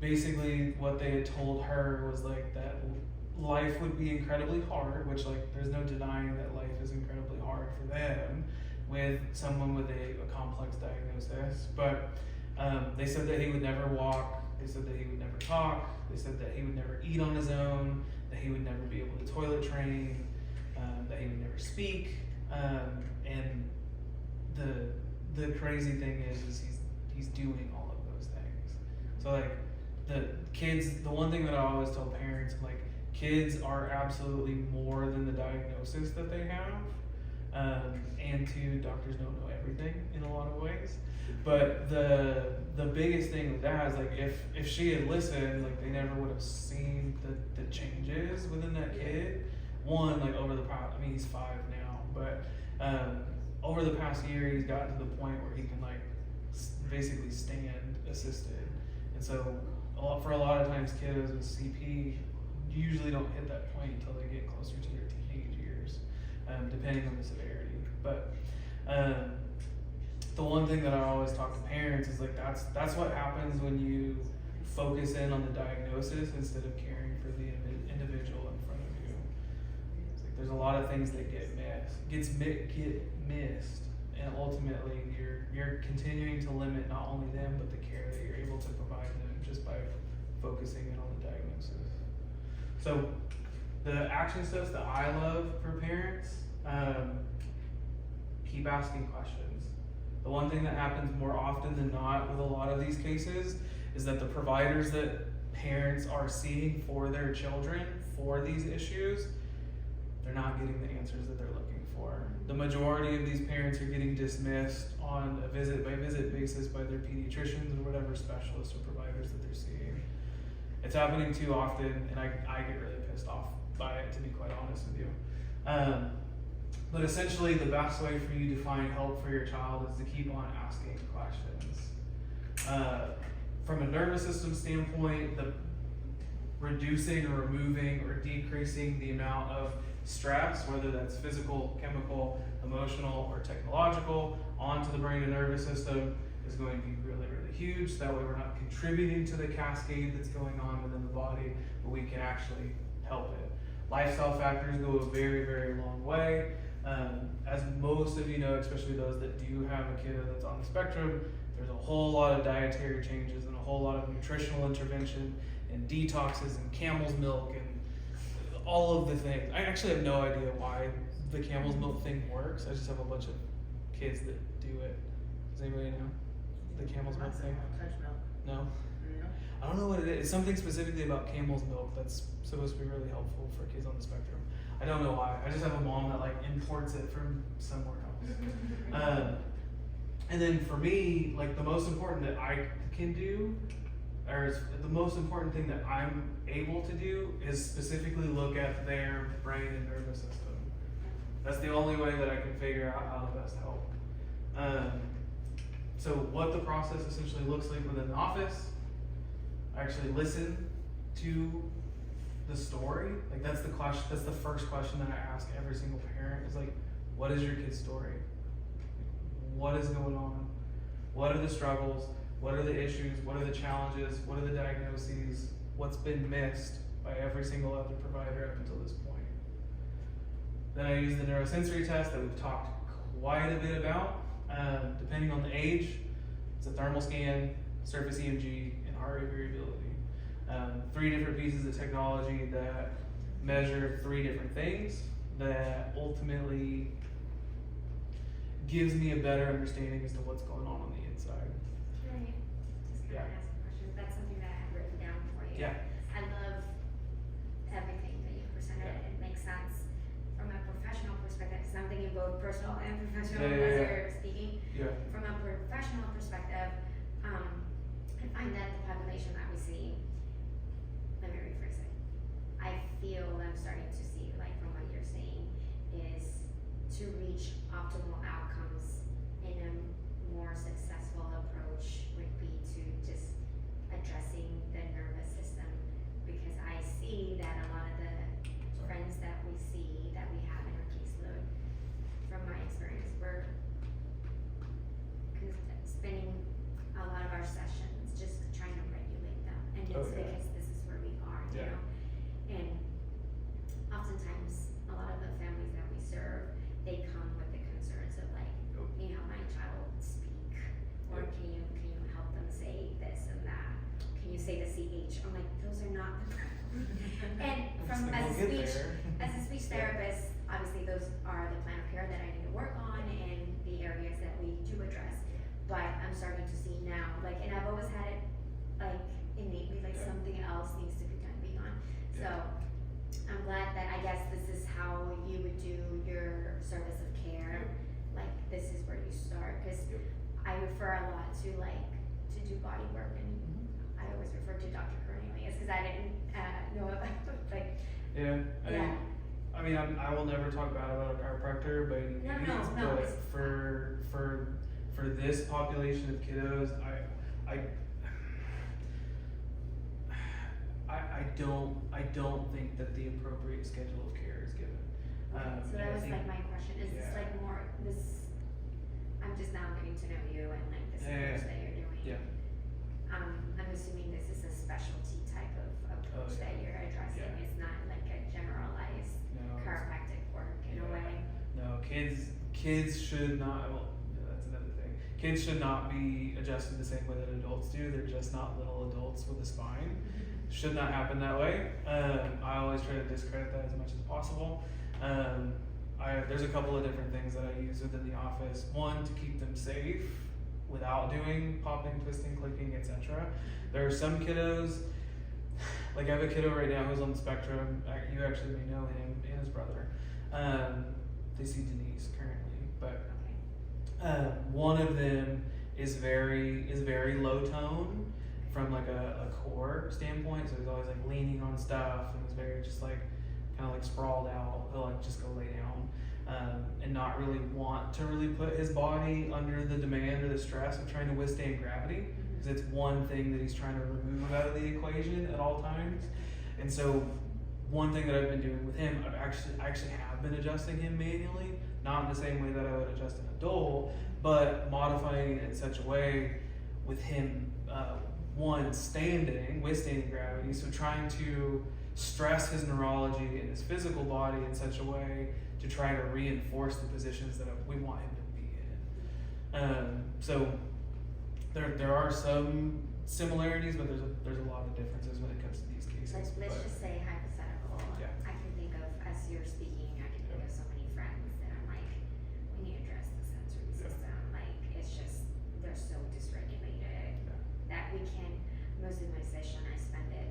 basically what they had told her was like that life would be incredibly hard, which like there's no denying that life is incredibly hard for them with someone with a complex diagnosis. But they said that he would never walk, they said that he would never talk, they said that he would never eat on his own, that he would never be able to toilet train, that he would never speak, and the crazy thing is he's doing all of those things. So like the one thing that I always tell parents, like, kids are absolutely more than the diagnosis that they have, and doctors don't know everything in a lot of ways. But the biggest thing with that is like if she had listened, like they never would have seen the changes within that kid. One, like over the past, I mean he's 5 now, but over the past year he's gotten to the point where he can like basically stand assisted. And so for a lot of times kids with CP usually don't hit that point until they get closer to their teenage years, depending on the severity. But the one thing that I always talk to parents is like that's what happens when you focus in on the diagnosis instead of caring for the individual in front of you. It's like there's a lot of things that get missed, and ultimately you're continuing to limit not only them but the care that you're able to provide them just by focusing in on the diagnosis. So the action steps that I love for parents, keep asking questions. The one thing that happens more often than not with a lot of these cases is that the providers that parents are seeing for their children for these issues, they're not getting the answers that they're looking for. The majority of these parents are getting dismissed on a visit by visit basis by their pediatricians or whatever specialists or providers that they're seeing. It's happening too often, and I get really pissed off by it, to be quite honest with you. But essentially, the best way for you to find help for your child is to keep on asking questions. From a nervous system standpoint, the reducing or removing or decreasing the amount of stress, whether that's physical, chemical, emotional, or technological, onto the brain and nervous system is going to be really, really huge. That way we're not contributing to the cascade that's going on within the body, but we can actually help it. Lifestyle factors go a very, very long way. As most of you know, especially those that do have a kiddo that's on the spectrum, there's a whole lot of dietary changes and a whole lot of nutritional intervention and detoxes and camel's milk and all of the things. I actually have no idea why the camel's milk thing works. I just have a bunch of kids that do it. Does anybody know the camel's milk thing? Touch milk. No? No. I don't know what it is. It's something specifically about camel's milk that's supposed to be really helpful for kids on the spectrum. I don't know why. I just have a mom that like imports it from somewhere else. And then for me, like the most important that I can do, or the most important thing that I'm able to do is specifically look at their brain and nervous system. That's the only way that I can figure out how to best help. So what the process essentially looks like within the office, I actually listen to the story. Like that's the question. That's the first question that I ask every single parent is like, what is your kid's story? What is going on? What are the struggles? What are the issues? What are the challenges? What are the diagnoses? What's been missed by every single other provider up until this point? Then I use the neurosensory test that we've talked quite a bit about. Depending on the age, it's a thermal scan, surface EMG, and heart rate variability. 3 different pieces of technology that measure 3 different things that ultimately gives me a better understanding as to what's going on the inside. Can I just Yeah. ask a question? That's something that I have written down for you. Yeah. I love everything that you presented. Yeah. It makes sense from a professional perspective, because I'm thinking both personal and professional Yeah, as yeah. you're speaking. Yeah. From a professional perspective, I find that the population that we see, let me rephrase it. I feel I'm starting to see, like from what you're saying, is to reach optimal outcomes in a more successful approach would be to just addressing the nervous system, because I see that a lot of the friends that we see, that we have in our caseload, from my experience, we're spending a lot of our sessions just trying to regulate them, and it's Oh, yeah. because this is where we are, you Yeah. know? And oftentimes, a lot of the families that we serve, they come with the concerns of like, Yep. you know, my child won't speak, or Yep. can you help them say this and that? Can you say the CH? I'm like, those are not the and from We'll as a get speech there. as a speech Yeah. therapist, obviously those are the plan of care that I need to work on and the areas that we do address. But I'm starting to see now, like, and I've always had it like innately, like Yeah. something else needs to be done beyond. So I'm glad that I guess this is how you would do your service of care. Like this is where you start, because Yep. I refer a lot to like to do body work, and I always refer to Dr. Cornelius because I didn't know about like Yeah. yeah. I mean, I will never talk bad about a chiropractor by any No, means, no, but it's- for this population of kiddos, I don't think that the appropriate schedule of care is given. So And that I was think- like my question. Is this yeah. like more this? I'm just now getting to know you, and like this Yeah, approach that you're doing. yeah. I'm assuming this is a specialty type of approach yeah. that you're addressing. Yeah. It's not like a generalized No, it's- chiropractic work in a Yeah. way. No, kids should not. Well, yeah, that's another thing. Kids should not be adjusted the same way that adults do. They're just not little adults with a spine. Should not happen that way. I always try to discredit that as much as possible. There's a couple of different things that I use within the office. One, to keep them safe without doing popping, twisting, clicking, etc. There are some kiddos, like I have a kiddo right now who's on the spectrum. You actually may know him and his brother. They see Denise currently, but Okay. one of them is very low tone from like a core standpoint, so he's always like leaning on stuff and is very just like kind of like sprawled out. He'll like just go lay down and not really want to really put his body under the demand or the stress of trying to withstand gravity, because it's one thing that he's trying to remove out of the equation at all times. And so one thing that I've been doing with him, I actually have been adjusting him manually, not in the same way that I would adjust an adult, but modifying it in such a way with him, one, standing gravity, so trying to stress his neurology and his physical body in such a way to try to reinforce the positions that we want him to be in. So there are some similarities, but there's a lot of differences when it comes to these cases. Let's But- just say hypothetical. Yeah. I can think of, as you're speaking, I can think of so many friends that I'm like, we need to address the sensory Yeah. system. Like, it's just, they're so dysregulated that we can, most of my session, I spend it,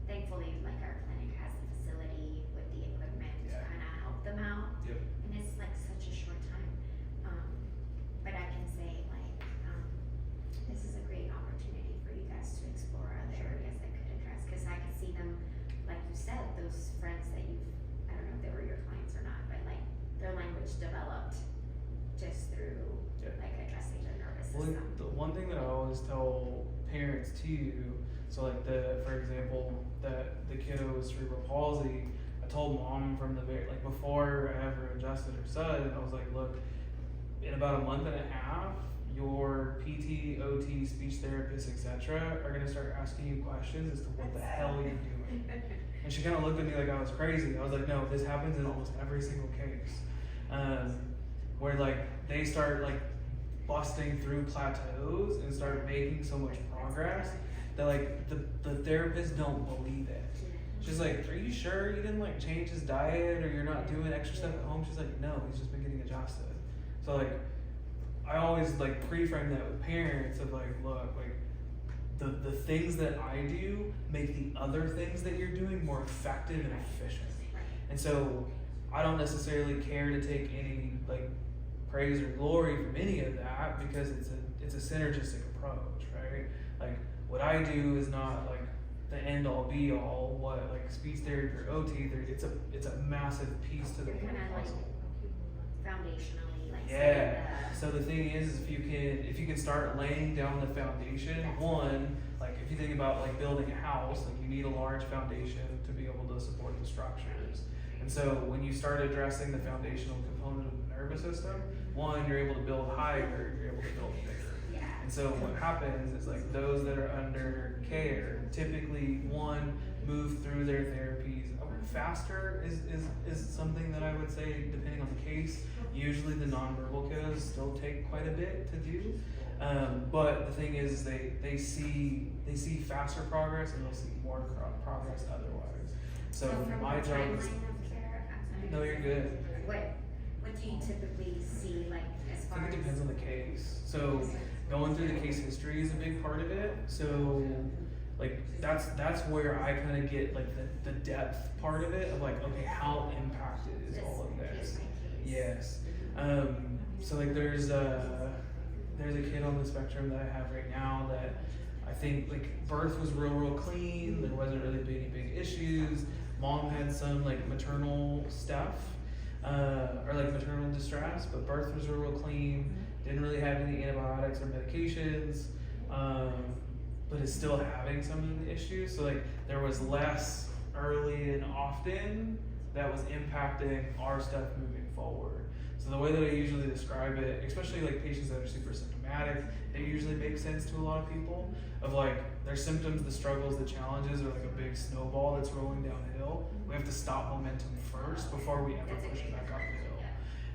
thankfully, like our clinic has the facility with the equipment to Yeah. kind of help them out. Yep. And it's like such a short time. But I can say like, this is a great opportunity for you guys to explore other areas that could address, cause I could see them, like you said, those friends that you've, I don't know if they were your clients or not, but like their language developed just through Yeah. like addressing their nervous Well, system. the one thing that I always tell parents too, so like for example, that the kiddo with cerebral palsy, I told mom from the very, like before I ever adjusted her son, I was like, look, in about a month and a half, your PT, OT, speech therapist, etc., are gonna start asking you questions as to what the hell you're doing. And she kind of looked at me like I was crazy. I was like, no, this happens in almost every single case. Where like they start like busting through plateaus and start making so much progress that like the therapists don't believe it. She's like, are you sure you didn't like change his diet or you're not doing extra stuff at home? She's like, no, he's just been getting adjusted. So like, I always like pre-frame that with parents of like, look, like the things that I do make the other things that you're doing more effective and efficient. And so I don't necessarily care to take any like praise or glory from any of that because it's a synergistic approach, right? Like what I do is not like the end all be all. What like speech therapy or OT, it's a massive piece to the You're kind of like puzzle. foundationally like Yeah. So the thing is, if you can start laying down the foundation, one, like if you think about like building a house, like you need a large foundation to be able to support the structures. And so when you start addressing the foundational component of the nervous system, one, you're able to build higher, you're able to build bigger. Yeah. And so what happens is like those that are under care typically one move through their therapies faster is something that I would say depending on the case. Usually the nonverbal kiddos still take quite a bit to do. But the thing is they see faster progress and they'll see more progress otherwise. So from my the job timeline is, of care, I'm sorry. no, you're good. What do you typically see like as I far think it as? depends on the case. So going through the case history is a big part of it. So like that's where I kind of get like the depth part of it of like, okay, how impacted is all of this? Case by case. Yes. So like there's a kid on the spectrum that I have right now that I think like birth was real clean. There wasn't really any big issues. Mom had some like maternal stuff, or like maternal distress, but birth was real clean. Didn't really have any antibiotics or medications, but is still having some of the issues. So like there was less early and often that was impacting our stuff moving forward. So the way that I usually describe it, especially like patients that are super symptomatic, it usually makes sense to a lot of people of like their symptoms, the struggles, the challenges are like a big snowball that's rolling downhill. We have to stop momentum first before we ever push it back up the hill.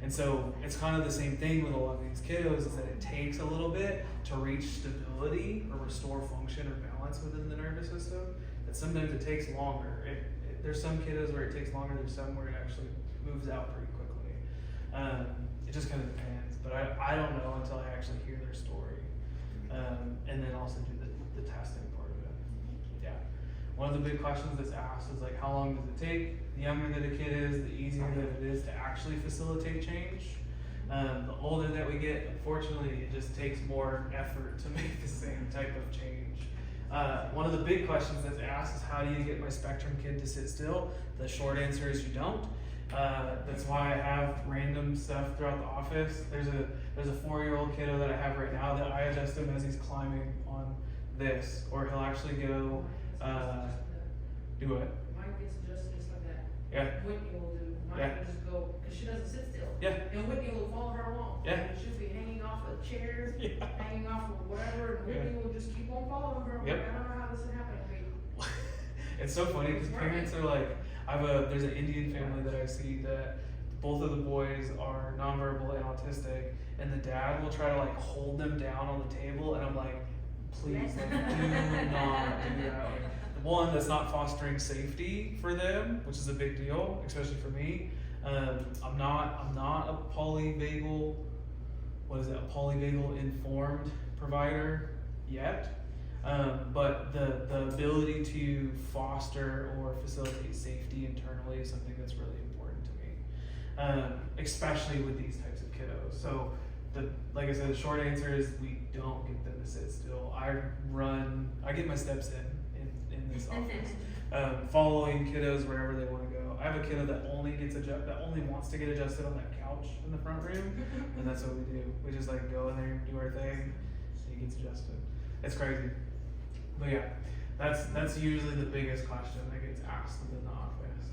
And so it's kind of the same thing with a lot of these kiddos is that it takes a little bit to reach stability or restore function or balance within the nervous system. That sometimes it takes longer. There's some kiddos where it takes longer, there's some where it actually moves out pretty quickly. It just kind of depends, but I don't know until I actually hear their story. And then also do the testing part of it. Yeah. One of the big questions that's asked is like, how long does it take? The younger that a kid is, the easier that it is to actually facilitate change. The older that we get, unfortunately, it just takes more effort to make the same type of change. One of the big questions that's asked is how do you get my spectrum kid to sit still? The short answer is you don't. That's why I have random stuff throughout the office. There's a 4-year-old kiddo that I have right now that I adjust him as he's climbing on this, or he'll actually go do it. Mine gets adjusted just like that. Yeah. Whitney will do. Mine Yeah. will just go, cause she doesn't sit still. Yeah. And Whitney will follow her along. Yeah. And she'll be hanging off of chairs, Yeah. hanging off of whatever, and Whitney will just keep on following her. I'm Yep. like, I don't know how this is happening, but It's so funny because parents are like, there's an Indian family that I see that both of the boys are nonverbal and autistic, and the dad will try to like hold them down on the table, and I'm like, please, like, do not do that. Like, one, that's not fostering safety for them, which is a big deal, especially for me. I'm not a polyvagal, a polyvagal informed provider yet. But the ability to foster or facilitate safety internally is something that's really important to me, especially with these types of kiddos. So, like I said, the short answer is we don't get them to sit still. I get my steps in this office, following kiddos wherever they want to go. I have a kiddo that only wants to get adjusted on that couch in the front room, and that's what we do. We just like go in there and do our thing, and he gets adjusted. It's crazy. But yeah, that's usually the biggest question that gets asked within the office.